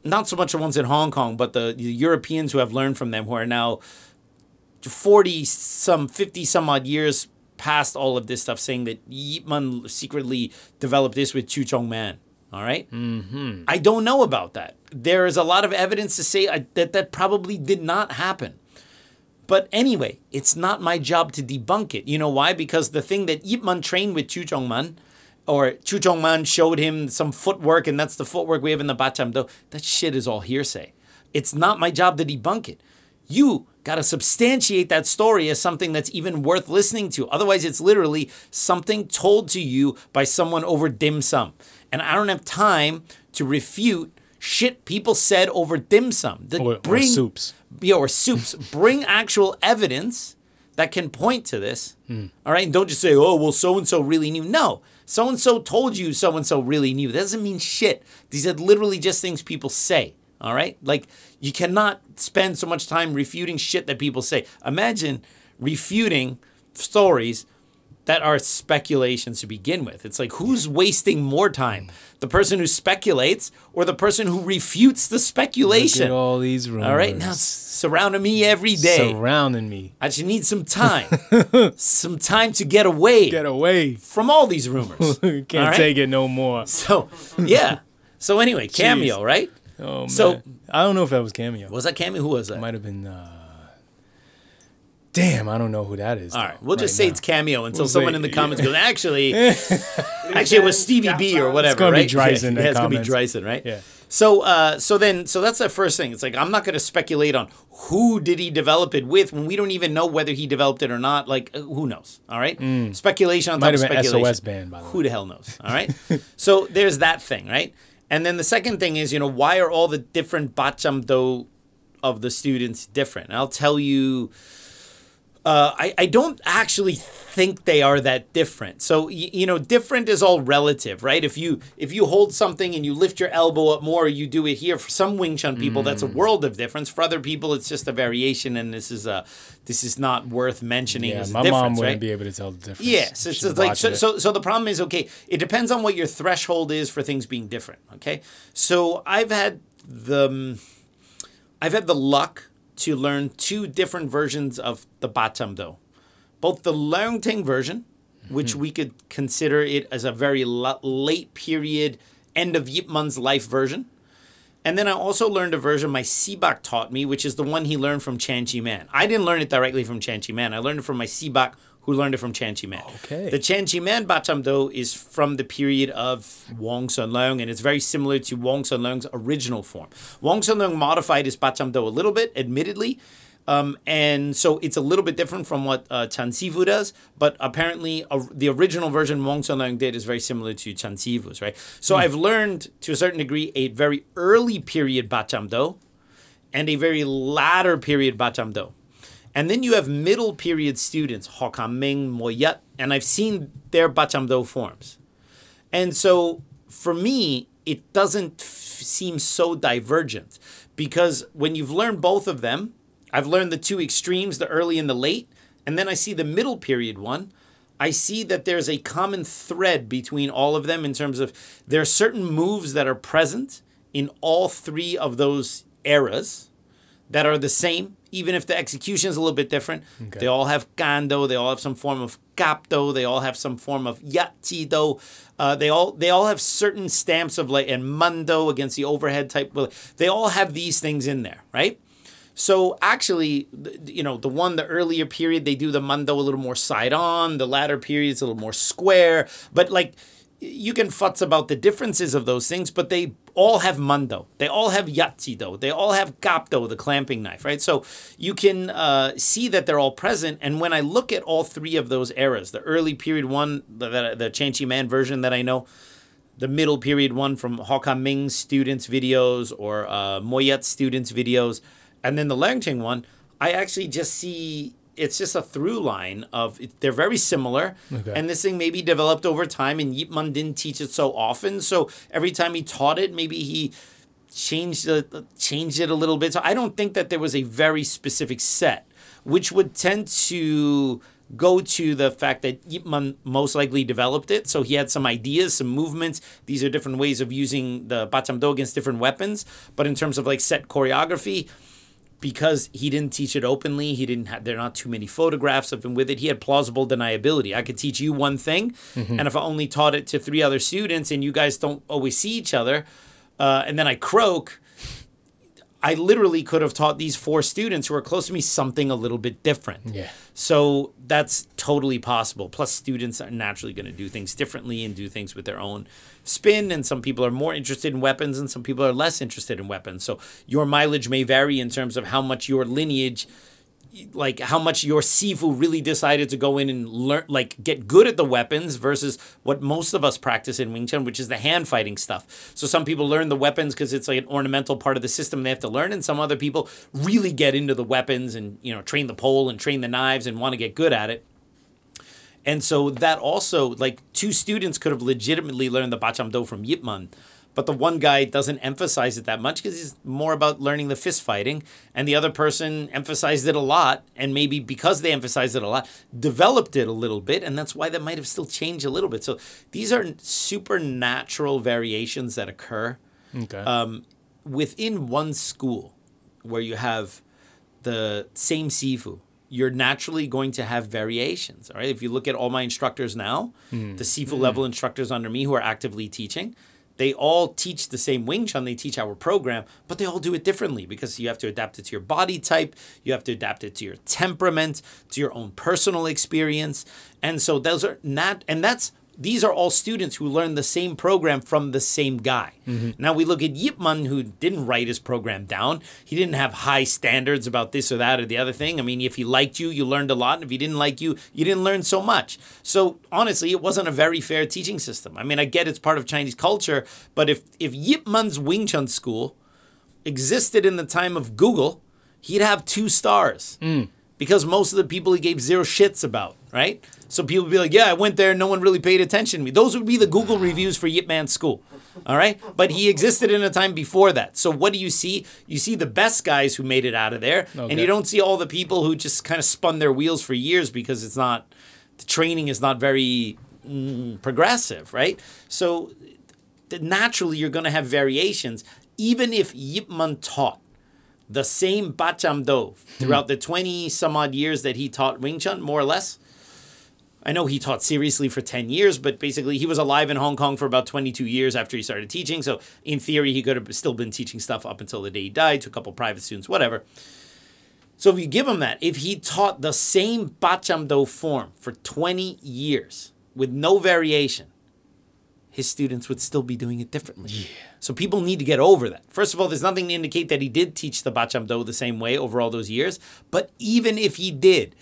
not so much the ones in Hong Kong, but the Europeans who have learned from them who are now 50 some odd years past all of this stuff, saying that Yip Man secretly developed this with Chu Chong Man. All right? I don't know about that. There is a lot of evidence to say that probably did not happen. But anyway, it's not my job to debunk it. You know why? Because the thing that Yip Man trained with Chu Chong Man, or Chu Chong Man showed him some footwork, and that's the footwork we have in the Bacham Do, that shit is all hearsay. It's not my job to debunk it. You got to substantiate that story as something that's even worth listening to. Otherwise, it's literally something told to you by someone over dim sum. And I don't have time to refute shit people said over dim sum. Or soups. Yeah, or soups. Bring actual evidence that can point to this. All right? And don't just say, oh, well, so-and-so really knew. No. So-and-so told you so-and-so really knew. That doesn't mean shit. These are literally just things people say. All right? Like, you cannot spend so much time refuting shit that people say. Imagine refuting stories that are speculations to begin with. It's like, who's wasting more time? The person who speculates or the person who refutes the speculation? Look at all these rumors. All right? Now, surrounding me every day. Surrounding me. I just need some time. Some time to get away. Get away. From all these rumors. Can't take it no more. So, yeah. So anyway, Cameo, Jeez. right? Oh, man. So, I don't know if that was Cameo. Was that Cameo? Who was that? It might have been... Damn, I don't know who that is. All right, we'll just say it's Cameo until someone in the comments goes, actually, it was Stevie B or whatever, It's gonna right? be Dreisen. Yeah, it's going to be Dreisen, right? Yeah. So that's the first thing. It's like, I'm not going to speculate on who did he develop it with when we don't even know whether he developed it or not. Like, who knows? All right? Speculation on top Might of have been speculation. SOS band, by the way. Who the hell knows? All right? So there's that thing, right? And then the second thing is, why are all the different Bacham Do of the students different? And I'll tell you... I don't actually think they are that different. So, different is all relative, right? If you hold something and you lift your elbow up more, you do it here. For some Wing Chun people, that's a world of difference. For other people, it's just a variation, and this is not worth mentioning as a my difference, mom wouldn't right? be able to tell the difference. Yes, it's just like so the problem is, okay, it depends on what your threshold is for things being different, okay? So I've had the luck to learn two different versions of the Bacham Do. Both the Leungting version, which we could consider it as a very late period, end of Yip Man's life version. And then I also learned a version my Sibak taught me, which is the one he learned from Chan Chi Man. I didn't learn it directly from Chan Chi Man. I learned it from my Sibak, who learned it from Chan Chi Man. Okay. The Chan Chi Man Bacham Do is from the period of Wong Sun Leung, and it's very similar to Wong Sun Leung's original form. Wong Sun Leung modified his Bacham Do a little bit, admittedly, and so it's a little bit different from what Chan Sifu does, but apparently the original version Wong Sun Leung did is very similar to Chan Sifu's, right? So I've learned, to a certain degree, a very early period Bacham Do and a very latter period Bacham Do. And then you have middle period students, Hokam Ming, Moyat, and I've seen their Bacham Do forms. And so for me, it doesn't seem so divergent because when you've learned both of them, I've learned the two extremes, the early and the late, and then I see the middle period one. I see that there's a common thread between all of them in terms of there are certain moves that are present in all three of those eras that are the same, even if the execution is a little bit different. Okay. They all have Gando, they all have some form of Gapdo, they all have some form of Yatzido. They all have certain stamps of and Mundo against the overhead type. They all have these things in there, right? So actually, the earlier period, they do the Mundo a little more side on. The latter period is a little more square. But you can futz about the differences of those things, but they all have Mundo. They all have Yatsido. They all have Gapdo, the clamping knife, right? So you can see that they're all present. And when I look at all three of those eras, the early period one, the Chanchi Man version that I know, the middle period one from Hawka Ming's students' videos or Moyet's students' videos, and then the Langting one, I actually just see it's just a through line of they're very similar. Okay. And this thing maybe developed over time, and Yip Man didn't teach it so often. So every time he taught it, maybe he changed it a little bit. So I don't think that there was a very specific set, which would tend to go to the fact that Yip Man most likely developed it. So he had some ideas, some movements. These are different ways of using the Bachamdo against different weapons. But in terms of like set choreography, because he didn't teach it openly, there are not too many photographs of him with it. He had plausible deniability. I could teach you one thing, and if I only taught it to 3 other students and you guys don't always see each other, and then I croak, I literally could have taught these 4 students who are close to me something a little bit different. Yeah. So that's totally possible. Plus, students are naturally going to do things differently and do things with their own spin. And some people are more interested in weapons and some people are less interested in weapons. So your mileage may vary in terms of how much your lineage, like how much your Sifu really decided to go in and learn, like get good at the weapons versus what most of us practice in Wing Chun, which is the hand fighting stuff. So some people learn the weapons because it's like an ornamental part of the system they have to learn, and some other people really get into the weapons and, you know, train the pole and train the knives and want to get good at it. And so that also, like 2 students could have legitimately learned the Bachamdo from Yip Man, but the one guy doesn't emphasize it that much because he's more about learning the fist fighting, and the other person emphasized it a lot, and maybe because they emphasized it a lot, developed it a little bit, and that's why that might have still changed a little bit. So these are supernatural variations that occur within one school where you have the same Sifu. You're naturally going to have variations, all right? If you look at all my instructors now, the Sifu level instructors under me who are actively teaching, they all teach the same Wing Chun. They teach our program, but they all do it differently because you have to adapt it to your body type. You have to adapt it to your temperament, to your own personal experience. And so those are not, and these are all students who learn the same program from the same guy. Now we look at Yip Man, who didn't write his program down. He didn't have high standards about this or that or the other thing. I mean, if he liked you, you learned a lot. And if he didn't like you, you didn't learn so much. So honestly, it wasn't a very fair teaching system. I mean, I get it's part of Chinese culture, but if Yip Man's Wing Chun school existed in the time of Google, he'd have 2 stars. Because most of the people he gave 0 shits about, right? So people would be like, yeah, I went there, no one really paid attention to me. Those would be the Google reviews for Yip Man's school, all right? But he existed in a time before that. So what do you see? You see the best guys who made it out of there, and you don't see all the people who just kind of spun their wheels for years because the training is not very progressive, right? So naturally you're going to have variations, even if Yip Man taught the same Bachamdo throughout the 20 some odd years that he taught Wing Chun, more or less. I know he taught seriously for 10 years, but basically he was alive in Hong Kong for about 22 years after he started teaching. So in theory, he could have still been teaching stuff up until the day he died to a couple private students, whatever. So if you give him that, if he taught the same Bachamdo form for 20 years with no variation, his students would still be doing it differently. Yeah. So people need to get over that. First of all, there's nothing to indicate that he did teach the Bachamdo the same way over all those years. But even if he did,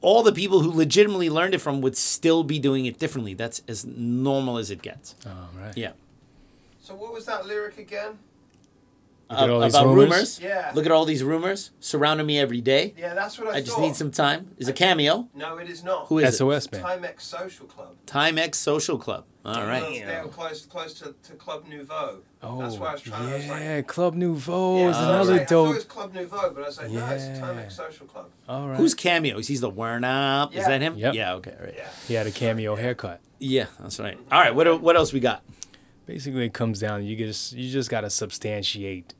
all the people who legitimately learned it from would still be doing it differently. That's as normal as it gets. Oh, right. Yeah. So what was that lyric again? About rumors? Yeah. Look at all these rumors surrounding me every day. Yeah, that's what I thought. I just need some time. Is it a cameo? No, it is not. Who is SOS it? man. Timex Social Club. Timex Social Club. All right. They're close to Club Nouveau. Oh, that's why I was trying to. Yeah, Club Nouveau is I another thought dope. it was Club Nouveau, but I was like, no, it's Timex Social Club. All right. Who's cameos? He's the Wern Up. Is that him? Yep. Yeah, okay, right. Yeah. He had a cameo haircut. Yeah, that's right. All right, what else we got? Basically, it comes down, you just got to substantiate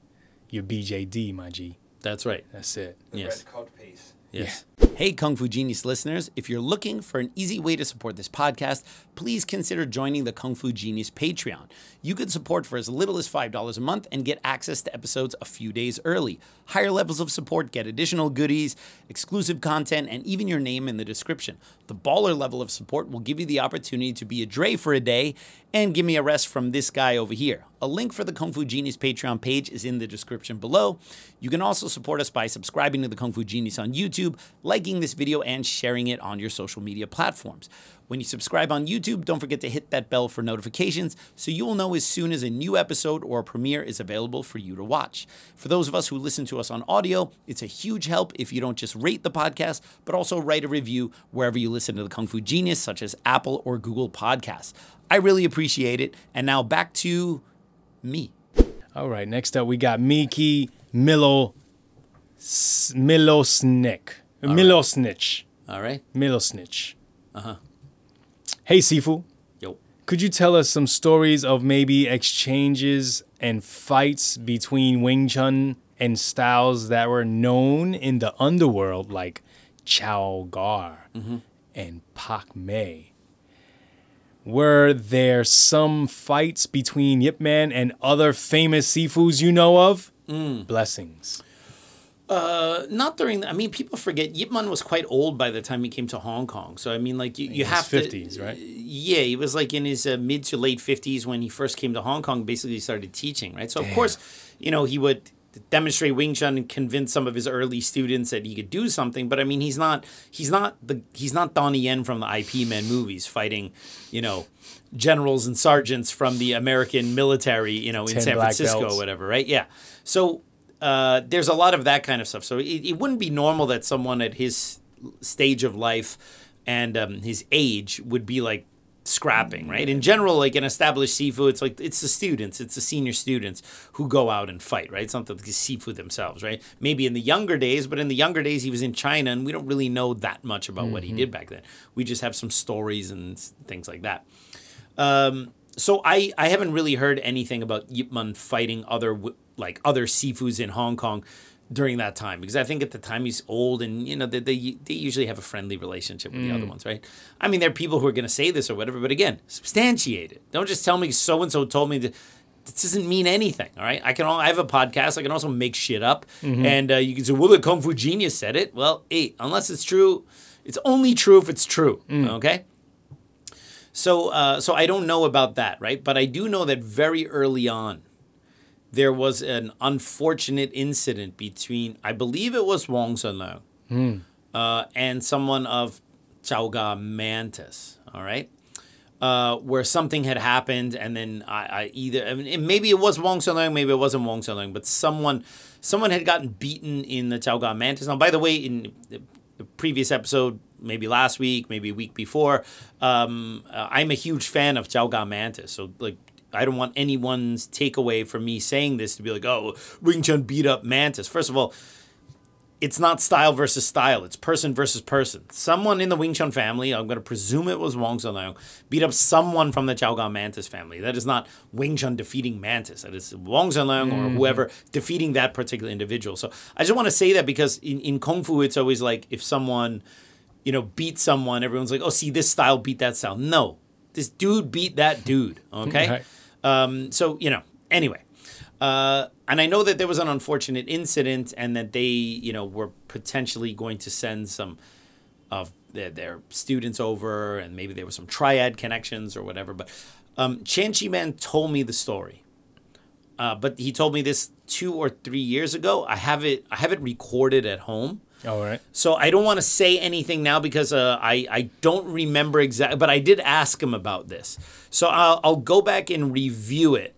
your BJD, my G. That's right. That's it. The Yes. red cod piece. Yes. Hey, Kung Fu Genius listeners, if you're looking for an easy way to support this podcast, please consider joining the Kung Fu Genius Patreon. You can support for as little as $5 a month and get access to episodes a few days early. Higher levels of support get additional goodies, exclusive content, and even your name in the description. The baller level of support will give you the opportunity to be a Dre for a day and give me a rest from this guy over here. A link for the Kung Fu Genius Patreon page is in the description below. You can also support us by subscribing to the Kung Fu Genius on YouTube, liking this video, and sharing it on your social media platforms. When you subscribe on YouTube, don't forget to hit that bell for notifications so you will know as soon as a new episode or a premiere is available for you to watch. For those of us who listen to us on audio, it's a huge help if you don't just rate the podcast, but also write a review wherever you listen to the Kung Fu Genius, such as Apple or Google Podcasts. I really appreciate it. And now back to me. All right, next up we got Mikey Milosnich. All right. Milosnich. Uh-huh. Hey, Sifu. Yo. Could you tell us some stories of maybe exchanges and fights between Wing Chun and styles that were known in the underworld like Chow Gar and Pak Mei? Were there some fights between Yip Man and other famous Sifus you know of? Blessings. Not during. I mean, people forget Yip Man was quite old by the time he came to Hong Kong. So I mean, like you have to 50s, right? Yeah, he was like in his mid to late 50s when he first came to Hong Kong. Basically, started teaching, right? So of course, he would demonstrate Wing Chun and convince some of his early students that he could do something. But I mean, he's not Donnie Yen from the IP Man movies fighting, generals and sergeants from the American military, in San Francisco or whatever, right? Yeah. So there's a lot of that kind of stuff. So it wouldn't be normal that someone at his stage of life and his age would be like scrapping, right? In general, like an established Sifu, it's the students, it's the senior students who go out and fight, right? It's not the Sifu themselves, right? Maybe in the younger days, but in the younger days he was in China and we don't really know that much about what he did back then. We just have some stories and things like that. So I haven't really heard anything about Yip Man fighting other Sifus in Hong Kong during that time, because I think at the time he's old and they usually have a friendly relationship with the other ones, right? I mean, there are people who are going to say this or whatever, but again, substantiate it. Don't just tell me so and so told me that. This doesn't mean anything, all right? I have a podcast. I can also make shit up, and you can say, "Well, the Kung Fu Genius said it." Well, unless it's true, it's only true if it's true, okay? So I don't know about that, right? But I do know that very early on, there was an unfortunate incident between, I believe it was Wong Sun Leung, and someone of Chao Ga Mantis, all right? Where something had happened, and then maybe it was Wong Sun Leung, maybe it wasn't Wong Sun Leung, but someone had gotten beaten in the Chao Ga Mantis. Now, by the way, in the previous episode, maybe last week, maybe a week before, I'm a huge fan of Chao Ga Mantis, so like, I don't want anyone's takeaway from me saying this to be like, oh, Wing Chun beat up Mantis. First of all, it's not style versus style. It's person versus person. Someone in the Wing Chun family, I'm going to presume it was Wong Sun Leung, beat up someone from the Chao Ga Mantis family. That is not Wing Chun defeating Mantis. That is Wong Sun Leung or whoever defeating that particular individual. So I just want to say that because in Kung Fu, it's always like if someone, beats someone, everyone's like, oh, see, this style beat that style. No, this dude beat that dude, okay? Right. So, anyway. And I know that there was an unfortunate incident and that they, were potentially going to send some of their students over and maybe there were some triad connections or whatever. But Chan Chi Man told me the story. But he told me this 2 or 3 years ago. I have it recorded at home. All right. So I don't want to say anything now because I don't remember exactly, but I did ask him about this. So I'll go back and review it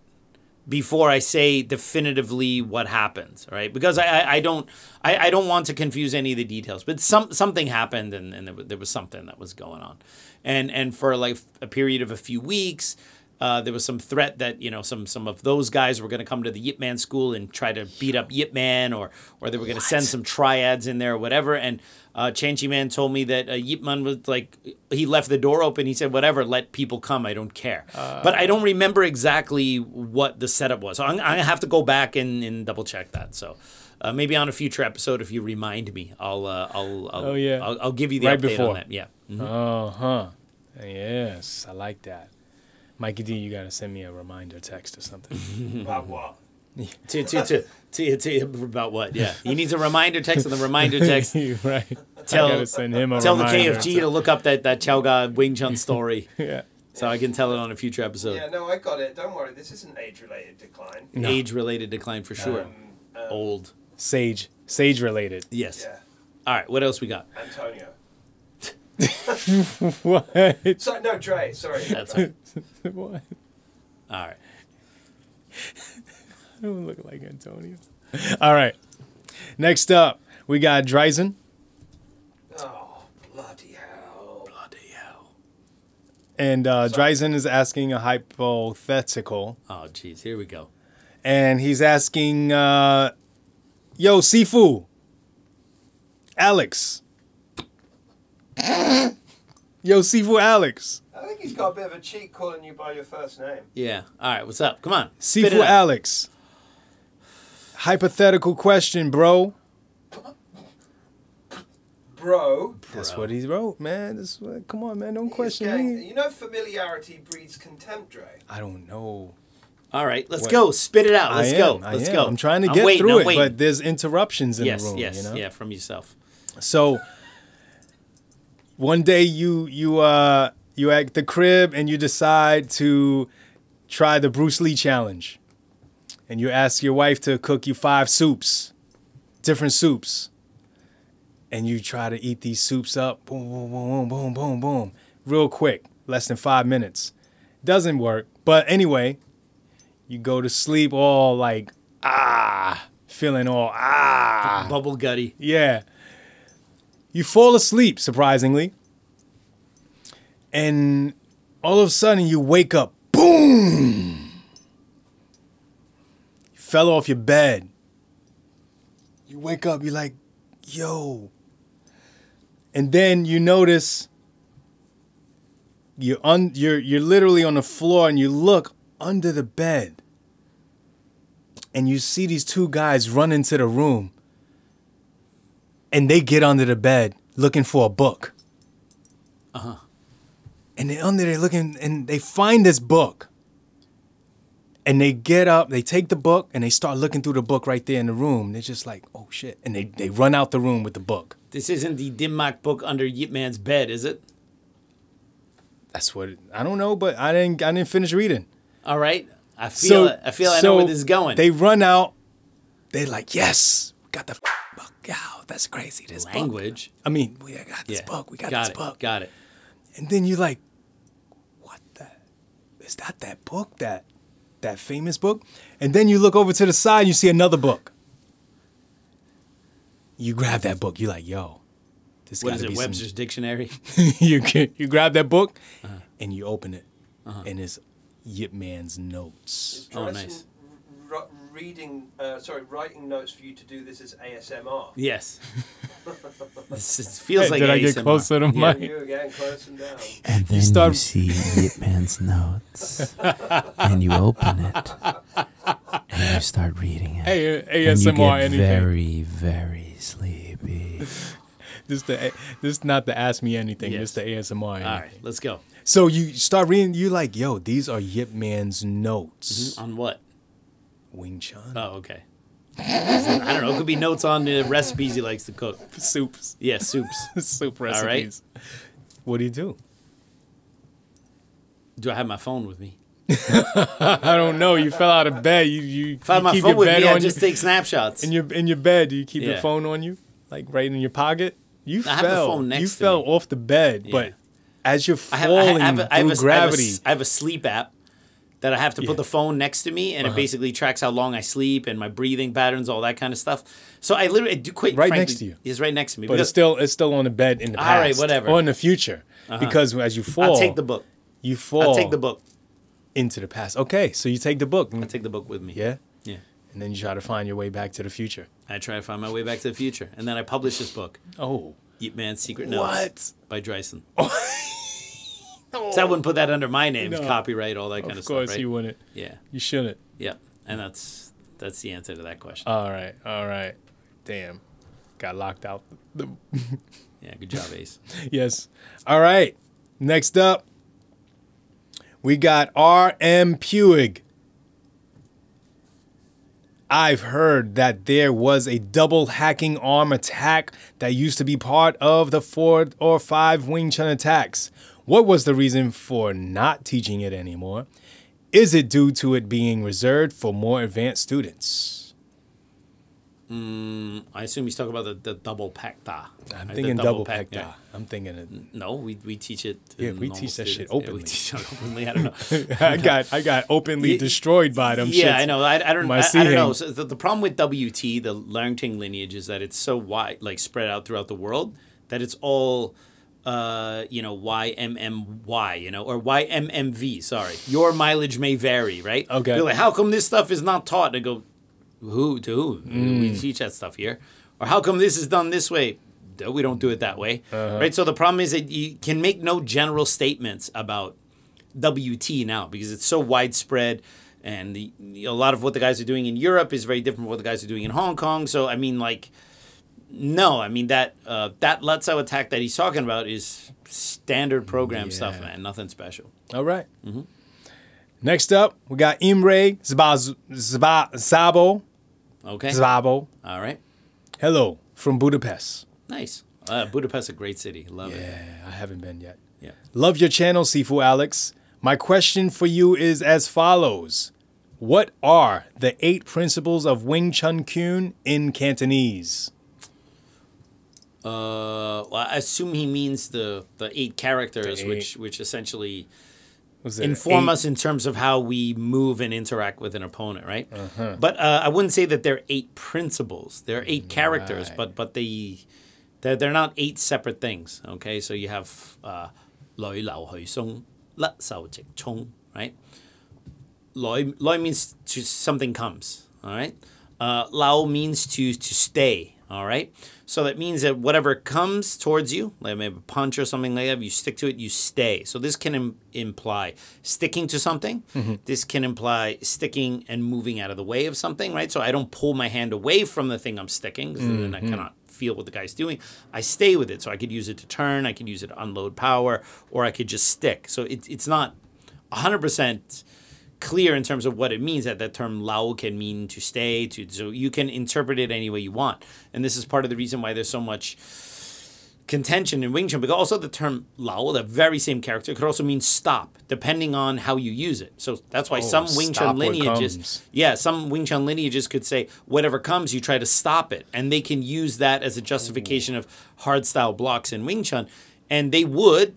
before I say definitively what happens, right? Because I don't want to confuse any of the details. But something happened and there was something that was going on, and for like a period of a few weeks. There was some threat that some of those guys were going to come to the Yip Man school and try to beat up Yip Man, or they were going to send some triads in there or whatever. And Chan Chi Man told me that Yip Man was like, he left the door open. He said, "Whatever, let people come. I don't care." But I don't remember exactly what the setup was. So I'm gonna have to go back and double check that. So. Maybe on a future episode, if you remind me, I'll give you the update on that. Yeah. Yes, I like that. Mikey D, you gotta send me a reminder text or something. About what? About what? Yeah, he needs a reminder text, and the reminder text. Right. Tell I gotta send him a tell the reminder KFG to look up that Chao Ga Wing Chun story. Yeah. So I can tell it on a future episode. Yeah, no, I got it. Don't worry. This isn't age-related decline. No. Age-related decline for sure. Old. Sage related. Yes. Yeah. All right, what else we got? Antonio. What? Sorry, no, Dre. Sorry. That's right. What? All right. I don't look like Antonio. All right. Next up, we got Dre Ison. Oh, bloody hell. Bloody hell. And Dre Ison is asking a hypothetical. Oh, jeez, here we go. And he's asking, yo, Sifu. Alex. Yo, Sifu Alex. I think he's got a bit of a cheat calling you by your first name. Yeah. All right, what's up? Come on. spit it Sifu out. Alex. Hypothetical question, bro. Bro. That's what he wrote, man. That's what, come on, man. Don't question Gang, me. you know familiarity breeds contempt, Dre. I don't know. All right, let's What? go. Spit it out. Let's I go. am, I Let's am. go. I'm trying to I'm get waiting, through I'm it, waiting. but there's interruptions in yes, the room. yes, You know? yeah, from yourself. So one day you at the crib and you decide to try the Bruce Lee challenge, and you ask your wife to cook you 5 soups, different soups, and you try to eat these soups up, boom, boom, boom, boom, boom, boom, real quick, less than 5 minutes. Doesn't work, but anyway, you go to sleep all like feeling all Bubble gutty. yeah. You fall asleep, surprisingly. And all of a sudden you wake up. Boom! You fell off your bed. You wake up, you're like, yo. And then you notice you're literally on the floor and you look under the bed. And you see these 2 guys run into the room. And they get under the bed looking for a book. Uh-huh. And they're under there looking, and they find this book. And they get up, they take the book, and they start looking through the book right there in the room. They're just like, oh, shit. And they run out the room with the book. This isn't the Dimmak book under Yip Man's bed, is it? That's what, I don't know, but I didn't finish reading. All right. I feel it. I feel I know where this is going. They run out. They're like, yes, we got the book. Yeah, that's crazy. This Language. book. I mean, we got this book. We got this book. Got it. And then you're like, what the? Is that book? That famous book? And then you look over to the side and you see another book. You grab that book. You're like, yo, this What gotta is it, be Webster's Dictionary? you grab that book and you open it. And it's Yip Man's notes. Oh, nice. Writing notes for you to do this as ASMR. Yes. It feels like Did I ASMR. get closer to my... You again, close them down. And then start- you see Yip Man's notes, and you open it, and you start reading it. Hey, and you ASMR get anything. very, very sleepy. This is not the Ask Me Anything. Yes. This the ASMR. All right, let's go. So you start reading, you like, yo, these are Yip Man's notes. On what? Wing Chun. Oh, okay. I don't know. It could be notes on the recipes he likes to cook. Soups. Yeah, soups. Soup right. recipes. What do you do? Do I have my phone with me? I don't know. You fell out of bed. You If I have my keep phone your with bed me, I on just take snapshots. in your bed. Do you keep your Yeah. phone on you, like right in your pocket? You I have fell. the phone next you to fell me. off the bed, Yeah. but as you're I falling have through gravity, I have a sleep app that I have to Yeah. put the phone next to me, and it basically tracks how long I sleep and my breathing patterns, all that kind of stuff. So I literally do quite Right frankly, next to you. It's right next to me. but because it's still on the bed in the past. All right, whatever. Or in the future, because as you fall, I'll take the book. You fall. I'll take the book. into the past. Okay, so you take the book. I take the book with me. Yeah, Yeah. and then you try to find your way back to the future. I try to find my way back to the future, and then I publish this book, Oh, Yip Man's Secret Notes, what? by Dre Ison. So I wouldn't put that under my name, No. copyright, all that kind of Of stuff, course right? you wouldn't. Yeah, You shouldn't. yeah, and that's the answer to that question. All right. Damn, got locked out. Yeah, good job, Ace. Yes. All right. Next up, we got R.M. Puig. I've heard that there was a double hacking arm attack that used to be part of the 4 or 5 Wing Chun attacks. What was the reason for not teaching it anymore? Is it due to it being reserved for more advanced students? I assume he's talking about the double pekta. I'm right? thinking The double pek, pekta. yeah. I'm thinking it. No, we teach it. Yeah, to we normal teach that shit students. Yeah, openly. we teach it openly. I don't know. I got openly destroyed by them. Yeah, shits. I know. I don't know. Sihing. So the problem with WT, the Larrington lineage, is that it's so wide, like spread out throughout the world, that it's all, YMMY, or YMMV. Sorry, your mileage may vary, right? Okay. They're like, how come this stuff is not taught? And I go, who to who? We teach that stuff here. Or how come this is done this way? No, we don't do it that way, right? So the problem is that you can make no general statements about WT now because it's so widespread, and a lot of what the guys are doing in Europe is very different from what the guys are doing in Hong Kong. So I mean, that Xiuxiao attack that he's talking about is standard program stuff, man. Nothing special. All right. Next up, we got Imre Zabo. Okay. Zabo. All right. Hello from Budapest. Nice. Budapest, a great city. Love it. Yeah, I haven't been yet. Yeah. Love your channel, Sifu Alex. My question for you is as follows. What are the 8 principles of Wing Chun Kune in Cantonese? Well, I assume he means the 8 characters, The 8. which essentially Was it inform 8? us in terms of how we move and interact with an opponent, right? But I wouldn't say that they're 8 principles. They're 8 characters, but they're not 8 separate things. Okay, so you have Loi Lao Hui Song, La Sao Jik Chong, right? Loi means to something comes, all right? Lao means to stay. All right. So that means that whatever comes towards you, like maybe a punch or something like that, you stick to it, you stay. So this can imply sticking to something. This can imply sticking and moving out of the way of something, right? So I don't pull my hand away from the thing I'm sticking, because then I cannot feel what the guy's doing. I stay with it. So I could use it to turn, I could use it to unload power, or I could just stick. So it's not 100% clear in terms of what it means. That term lao can mean to stay, so you can interpret it any way you want. And this is part of the reason why there's so much contention in Wing Chun, because also the term lao, the very same character, could also mean stop, depending on how you use it. So that's why some Wing Chun lineages, some Wing Chun lineages could say whatever comes, you try to stop it, and they can use that as a justification of hard style blocks in Wing Chun, and they would,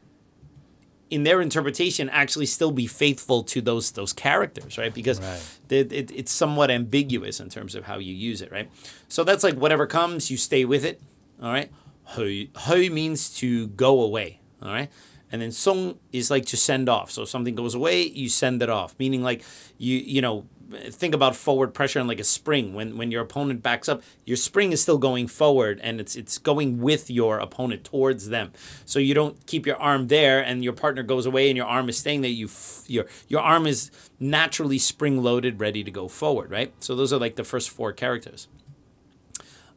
in their interpretation, actually still be faithful to those characters, right? Because it's somewhat ambiguous in terms of how you use it, right? So that's like whatever comes, you stay with it, all right? Hui means to go away, all right? And then song is like to send off. So if something goes away, you send it off, meaning like you know, think about forward pressure and like a spring. When your opponent backs up, your spring is still going forward, and it's going with your opponent towards them. So you don't keep your arm there and your partner goes away and your arm is staying there. Your arm is naturally spring loaded, ready to go forward, right? So those are like the first 4 characters.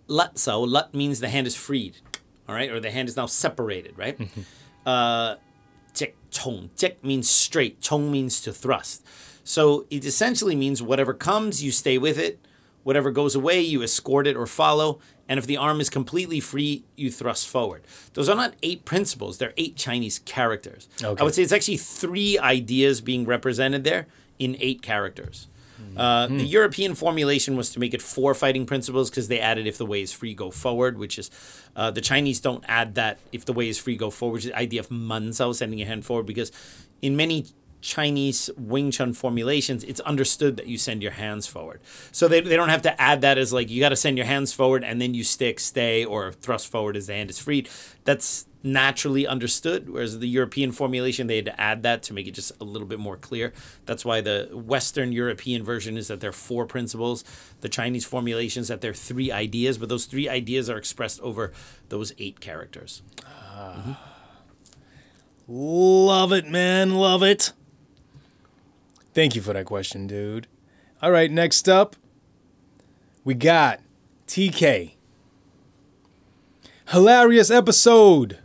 Lat sao, lat means the hand is freed, all right, or the hand is now separated, right? Jek chong, jek means straight, chong means to thrust. So it essentially means whatever comes, you stay with it. Whatever goes away, you escort it or follow. And if the arm is completely free, you thrust forward. Those are not 8 principles. They're 8 Chinese characters. Okay. I would say it's actually 3 ideas being represented there in 8 characters. The European formulation was to make it 4 fighting principles, because they added if the way is free, go forward, which is, the Chinese don't add that if the way is free, go forward, which is the idea of man sao, sending your hand forward, because in many Chinese Wing Chun formulations, it's understood that you send your hands forward. So they don't have to add that as like, you got to send your hands forward and then you stick, stay, or thrust forward as the hand is freed. That's naturally understood, whereas the European formulation, they had to add that to make it just a little bit more clear. That's why the Western European version is that there are 4 principles. The Chinese formulations that there are 3 ideas, but those 3 ideas are expressed over those 8 characters. Love it, man. Love it. Thank you for that question, dude. All right, next up, we got TK. Hilarious episode.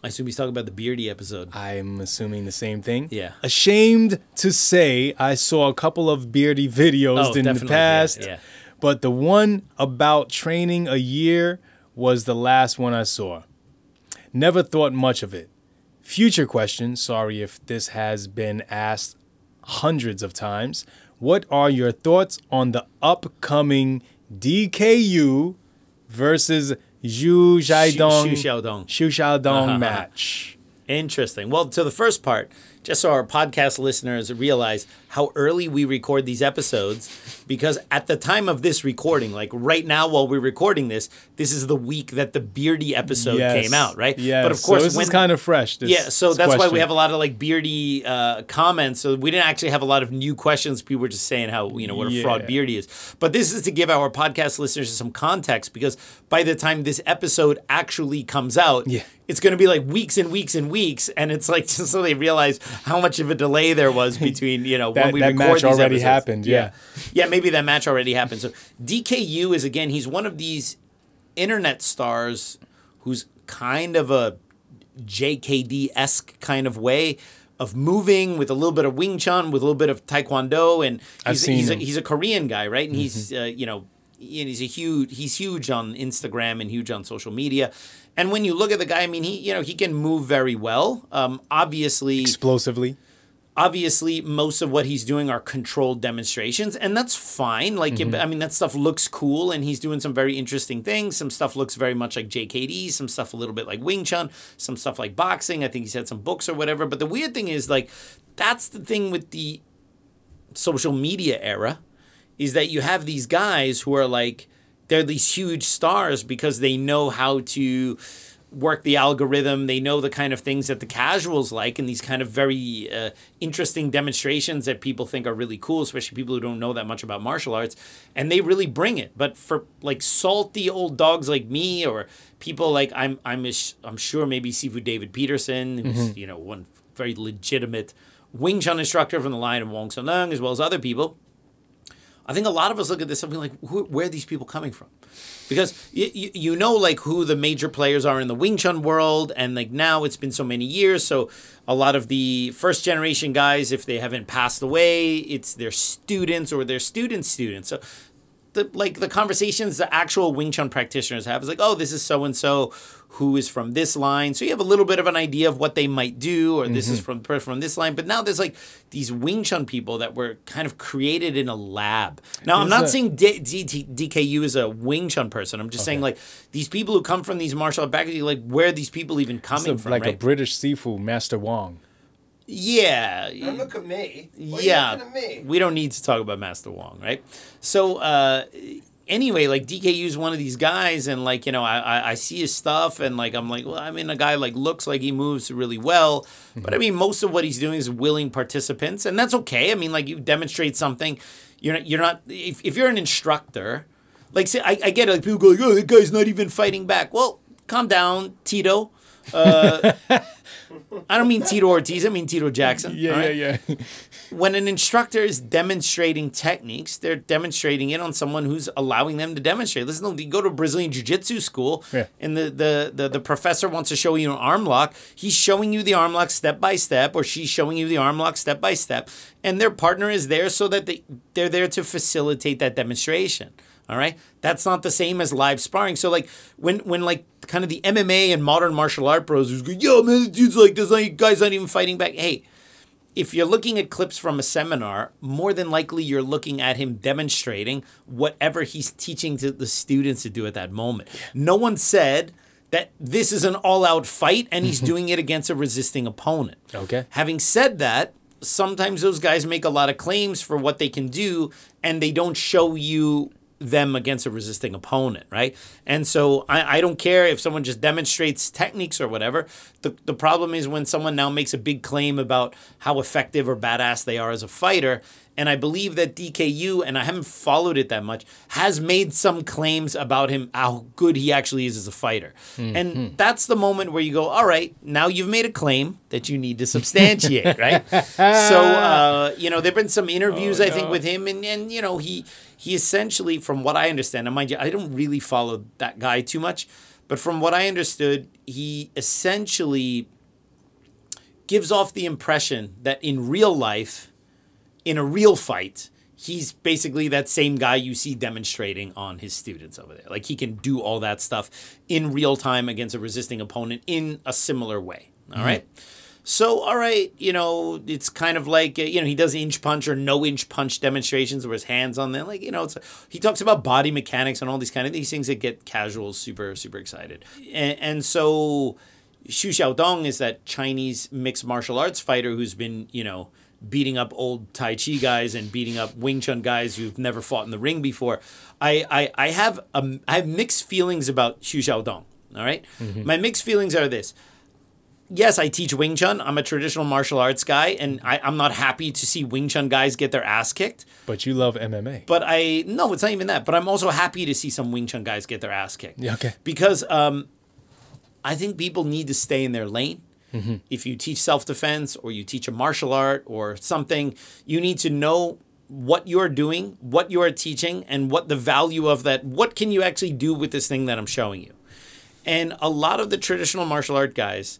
I assume he's talking about the Beardy episode. I'm assuming the same thing. Yeah. Ashamed to say I saw a couple of Beardy videos in the past, yeah. But the one about training a year was the last one I saw. Never thought much of it. Future question. Sorry if this has been asked hundreds of times. What are your thoughts on the upcoming DK Yoo versus Xiuxiao match? Interesting. Well, to the first part, just so our podcast listeners realize how early we record these episodes, because at the time of this recording, like right now while we're recording this is the week that the Beardy episode came out, right? Yeah. But of course, so this is kind of fresh. So that's why we have a lot of like Beardy comments. So we didn't actually have a lot of new questions. People were just saying how, what a fraud Beardy is. But this is to give our podcast listeners some context, because by the time this episode actually comes out, it's going to be like weeks and weeks and weeks. And it's like, just so they realize how much of a delay there was between, when we record match these already episodes. happened. Yeah, maybe that match already happened. So DK Yoo is, again, he's one of these internet stars who's kind of a JKD-esque kind of way of moving, with a little bit of Wing Chun, with a little bit of Taekwondo, and he's a Korean guy, right? And he's he's huge on Instagram and huge on social media. And when you look at the guy, I mean, he can move very well. Obviously, explosively. Obviously, most of what he's doing are controlled demonstrations, and that's fine. Like, I mean, that stuff looks cool, and he's doing some very interesting things. Some stuff looks very much like JKD, some stuff a little bit like Wing Chun, some stuff like boxing. I think he's had some books or whatever. But the weird thing is, like, that's the thing with the social media era, is that you have these guys who are like, they're these huge stars because they know how to work the algorithm. They know the kind of things that the casuals like, and these kind of very interesting demonstrations that people think are really cool, especially people who don't know that much about martial arts, and they really bring it. But for like salty old dogs like me, or people like I'm sure maybe Sifu David Peterson, who's one very legitimate Wing Chun instructor from the line of Wong Sun Leung, as well as other people, I think a lot of us look at this and be like, where are these people coming from? Because you know, like, who the major players are in the Wing Chun world, and like now it's been so many years, so a lot of the first generation guys, if they haven't passed away, it's their students or their students' students. So the conversations the actual Wing Chun practitioners have is like, oh, this is so and so who is from this line, so you have a little bit of an idea of what they might do, or this is from this line. But now there's like these Wing Chun people that were kind of created in a lab. Now, I'm not saying DK Yoo is a Wing Chun person. I'm just saying, like, these people who come from these martial art backgrounds, like, where are these people even coming from? Like, right? A British Sifu, Master Wong. Yeah. Don't look at me. Why yeah. Are you looking at me? We don't need to talk about Master Wong, right? So, anyway, like, DK Yoo's one of these guys, and like, I see his stuff, and like, I'm like, well, I mean, a guy like looks like he moves really well, but I mean, most of what he's doing is willing participants, and that's okay. I mean, like, you demonstrate something, you're not if you're an instructor, like, say, I get it, like, people go like, oh, that guy's not even fighting back. Well, calm down, Tito. I don't mean Tito Ortiz, I mean Tito Jackson. Yeah. When an instructor is demonstrating techniques, they're demonstrating it on someone who's allowing them to demonstrate. Listen, you go to a Brazilian Jiu-Jitsu school, and the professor wants to show you an arm lock. He's showing you the arm lock step by step, or she's showing you the arm lock step by step, and their partner is there so that they're there to facilitate that demonstration. All right, that's not the same as live sparring. So like when like kind of the MMA and modern martial art pros who's going, yo man, this dude's like this, guy's not even fighting back. Hey, if you're looking at clips from a seminar, more than likely you're looking at him demonstrating whatever he's teaching to the students to do at that moment. No one said that this is an all-out fight and he's doing it against a resisting opponent. Okay. Having said that, sometimes those guys make a lot of claims for what they can do, and they don't show you them against a resisting opponent, right? And so I don't care if someone just demonstrates techniques or whatever. The problem is when someone now makes a big claim about how effective or badass they are as a fighter. And I believe that DK Yoo, and I haven't followed it that much, has made some claims about him, how good he actually is as a fighter. And that's the moment where you go, all right, now you've made a claim that you need to substantiate, right? So, there have been some interviews, I think, with him, and he essentially, from what I understand, and mind you, I don't really follow that guy too much, but from what I understood, he essentially gives off the impression that in real life, in a real fight, he's basically that same guy you see demonstrating on his students over there. Like, he can do all that stuff in real time against a resisting opponent in a similar way. All right. So, all right, it's kind of like, he does inch punch or no inch punch demonstrations where his hands on them. Like, he talks about body mechanics and all these things that get casuals super, super excited. And so Xiuxiao is that Chinese mixed martial arts fighter who's been, beating up old Tai Chi guys and beating up Wing Chun guys who've never fought in the ring before. I have mixed feelings about Xiuxiao. All right? My mixed feelings are this. Yes, I teach Wing Chun. I'm a traditional martial arts guy, and I'm not happy to see Wing Chun guys get their ass kicked. But you love MMA. But no, it's not even that. But I'm also happy to see some Wing Chun guys get their ass kicked. Yeah, okay. Because I think people need to stay in their lane. If you teach self-defense or you teach a martial art or something, you need to know what you're doing, what you are teaching, and what the value of that, what can you actually do with this thing that I'm showing you. And a lot of the traditional martial art guys,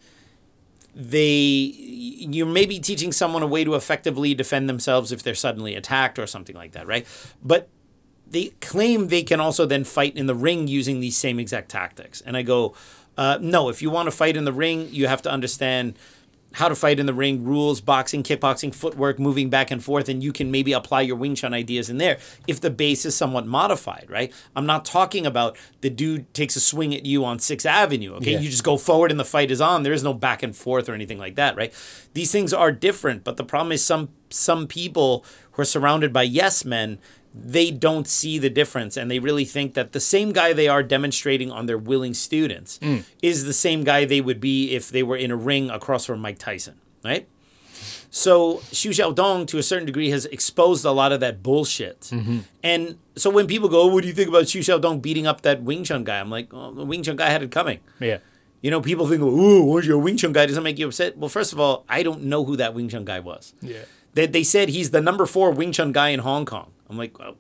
you may be teaching someone a way to effectively defend themselves if they're suddenly attacked or something like that, right? But they claim they can also then fight in the ring using these same exact tactics. And I go, no, if you want to fight in the ring, you have to understand how to fight in the ring, rules, boxing, kickboxing, footwork, moving back and forth, and you can maybe apply your Wing Chun ideas in there if the base is somewhat modified, right? I'm not talking about the dude takes a swing at you on 6th Avenue, okay? Yeah. You just go forward and the fight is on. There is no back and forth or anything like that, right? These things are different, but the problem is some people who are surrounded by yes men, they don't see the difference, and they really think that the same guy they are demonstrating on their willing students is the same guy they would be if they were in a ring across from Mike Tyson, right? So Xiuxiao, to a certain degree, has exposed a lot of that bullshit. And so when people go, what do you think about Xiuxiao beating up that Wing Chun guy? I'm like, oh, the Wing Chun guy had it coming. Yeah. People think, oh, your Wing Chun guy doesn't make you upset. Well, first of all, I don't know who that Wing Chun guy was. Yeah. They said he's the number 4 Wing Chun guy in Hong Kong. I'm like, oh,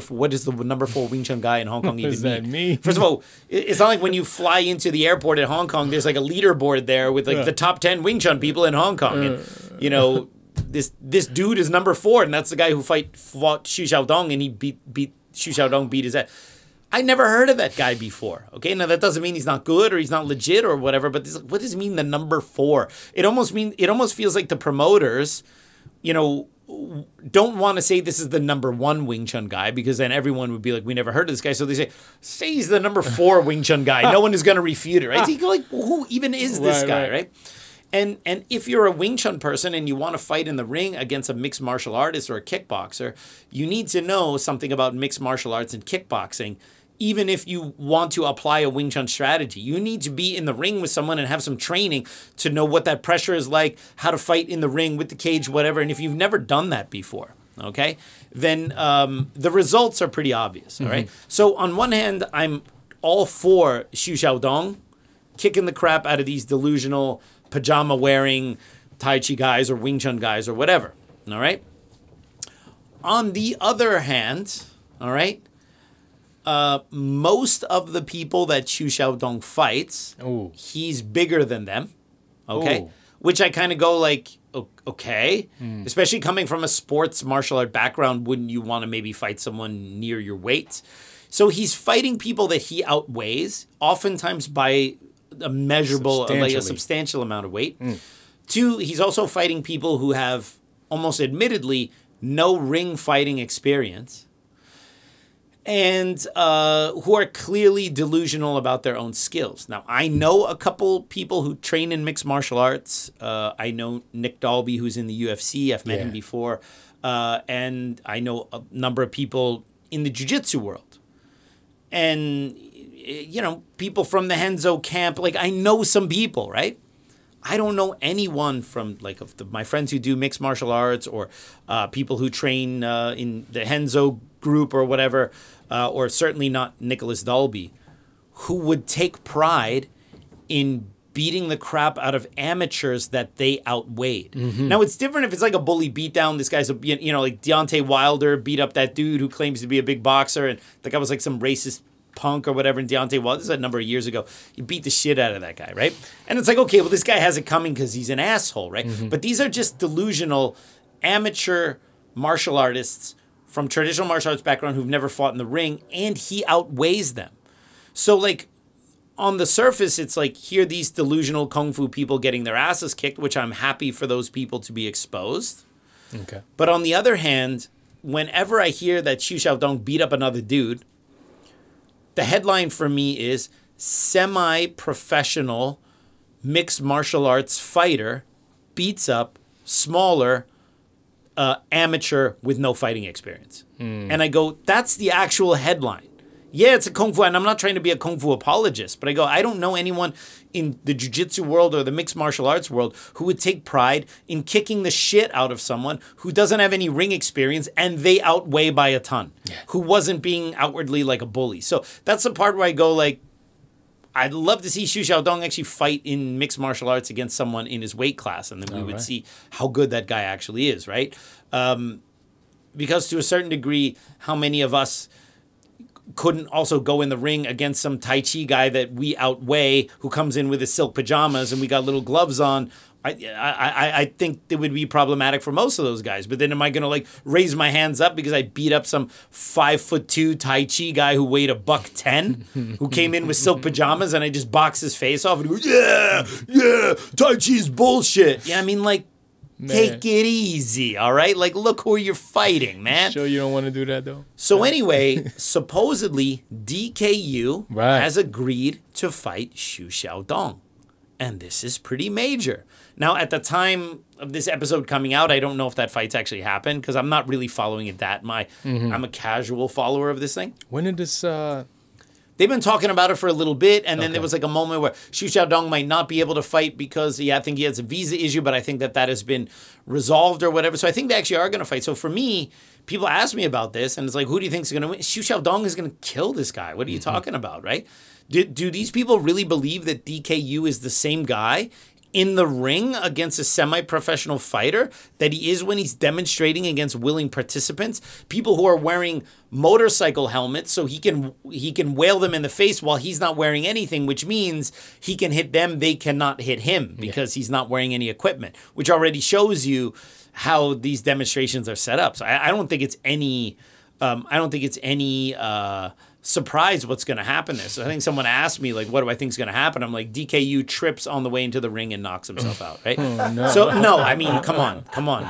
what does the number 4 Wing Chun guy in Hong Kong even does that mean? First of all, it's not like when you fly into the airport at Hong Kong, there's like a leaderboard there with like the top 10 Wing Chun people in Hong Kong. And, this dude is number 4, and that's the guy who fought Xiuxiao, and he beat Xiuxiao, beat his ass. I never heard of that guy before. Okay, now that doesn't mean he's not good or he's not legit or whatever. But what does it mean, the number 4? It almost feels like the promoters, don't want to say this is the number 1 Wing Chun guy, because then everyone would be like, we never heard of this guy. So they say he's the number 4 Wing Chun guy. No one is going to refute it, right? So you go like, who even is this guy, right? And if you're a Wing Chun person and you want to fight in the ring against a mixed martial artist or a kickboxer, you need to know something about mixed martial arts and kickboxing. Even if you want to apply a Wing Chun strategy, you need to be in the ring with someone and have some training to know what that pressure is like, how to fight in the ring with the cage, whatever. And if you've never done that before, okay, then the results are pretty obvious, all right? So on one hand, I'm all for Xiuxiao kicking the crap out of these delusional pajama-wearing Tai Chi guys or Wing Chun guys or whatever, all right? On the other hand, all right, most of the people that Xiuxiao fights, he's bigger than them, okay? Ooh. Which I kind of go like, okay. Especially coming from a sports martial art background, wouldn't you want to maybe fight someone near your weight? So he's fighting people that he outweighs, oftentimes by a measurable, like a substantial amount of weight. 2, he's also fighting people who have almost admittedly no ring fighting experience, and who are clearly delusional about their own skills. Now, I know a couple people who train in mixed martial arts. I know Nick Dalby, who's in the UFC. I've met him before. And I know a number of people in the jiu-jitsu world. And, people from the Henzo camp. Like, I know some people, right? I don't know anyone from, like, my friends who do mixed martial arts or people who train in the Henzo group or whatever, or certainly not Nicholas Dalby, who would take pride in beating the crap out of amateurs that they outweighed. Now, it's different if it's like a bully beatdown. This guy's, like Deontay Wilder beat up that dude who claims to be a big boxer, and the guy was like some racist punk or whatever, and Deontay Wilder, this is a number of years ago, he beat the shit out of that guy, right? And it's like, okay, well, this guy has it coming because he's an asshole, right? But these are just delusional amateur martial artists from traditional martial arts background who've never fought in the ring, and he outweighs them. So, like, on the surface, it's like, here these delusional kung fu people getting their asses kicked, which I'm happy for those people to be exposed. Okay. But on the other hand, whenever I hear that Xiuxiao beat up another dude, the headline for me is semi-professional mixed martial arts fighter beats up smaller amateur with no fighting experience. And I go, that's the actual headline. Yeah, it's a kung fu, and I'm not trying to be a kung fu apologist, but I go, I don't know anyone in the jiu-jitsu world or the mixed martial arts world who would take pride in kicking the shit out of someone who doesn't have any ring experience and they outweigh by a ton, who wasn't being outwardly like a bully. So that's the part where I go, like, I'd love to see Xiuxiao actually fight in mixed martial arts against someone in his weight class, and then we would see how good that guy actually is, right? Because to a certain degree, how many of us couldn't also go in the ring against some Tai Chi guy that we outweigh, who comes in with his silk pajamas and we got little gloves on? I think it would be problematic for most of those guys. But then am I going to like raise my hands up because I beat up some 5'2" Tai Chi guy who weighed $110, who came in with silk pajamas, and I just box his face off and go, yeah, Tai Chi's bullshit. Yeah, I mean, like, man, take it easy, all right? Like, look who you're fighting, man. Sure you don't want to do that, though? So anyway, supposedly, DK Yoo has agreed to fight Xiuxiao. And this is pretty major. Now, at the time of this episode coming out, I don't know if that fight's actually happened, because I'm not really following it that much. I'm a casual follower of this thing. When did this... They've been talking about it for a little bit, and then there was like a moment where Xiuxiao might not be able to fight because, I think he has a visa issue, but I think that has been resolved or whatever. So I think they actually are going to fight. So for me, people ask me about this, and it's like, who do you think is going to win? Xiuxiao is going to kill this guy. What are you talking about, right? Do these people really believe that DK Yoo is the same guy in the ring against a semi-professional fighter that he is when he's demonstrating against willing participants? People who are wearing motorcycle helmets so he can whale them in the face while he's not wearing anything, which means he can hit them, they cannot hit him because he's not wearing any equipment, which already shows you how these demonstrations are set up. So I don't think it's any surprise what's going to happen there. So I think someone asked me, like, what do I think is going to happen? I'm like, DK Yoo trips on the way into the ring and knocks himself out, right? So, no, I mean, come on.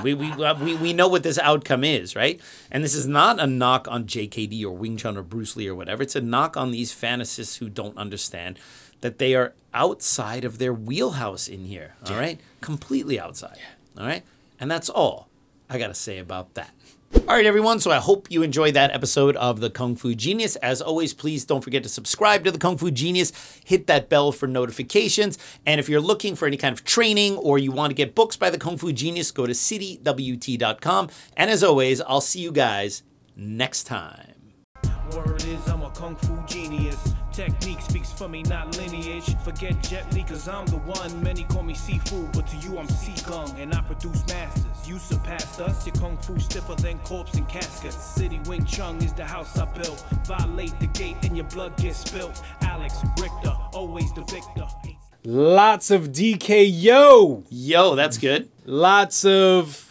We know what this outcome is, right? And this is not a knock on JKD or Wing Chun or Bruce Lee or whatever. It's a knock on these fantasists who don't understand that they are outside of their wheelhouse in here, all right? Completely outside, all right? And that's all I got to say about that. All right, everyone, so I hope you enjoyed that episode of The Kung Fu Genius. As always, please don't forget to subscribe to The Kung Fu Genius. Hit that bell for notifications. And if you're looking for any kind of training or you want to get books by The Kung Fu Genius, go to citywt.com. And as always, I'll see you guys next time. Word is I'm a kung fu genius. Technique speaks for me, not lineage. Forget Jet Li, cause I'm the one. Many call me seafood, but to you I'm sea gung. And I produce masters. You surpassed us. Your kung fu stiffer than corpse and caskets. City Wing Chun is the house I built. Violate the gate and your blood gets spilt. Alex Richter, always the victor. Lots of DK Yoo. Yo, that's good. Lots of...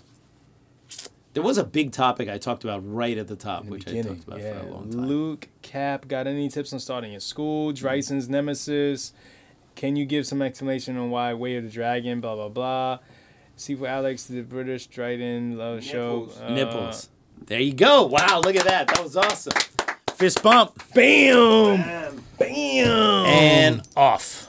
There was a big topic I talked about right at the top, which I talked about for a long time. Luke, Cap, got any tips on starting in school? Dre Ison's Nemesis. Can you give some explanation on why Way of the Dragon, blah, blah, blah. See for Alex, the British Dryden love show. Nipples. There you go. Wow, look at that. That was awesome. Fist bump. Bam. Bam. And off.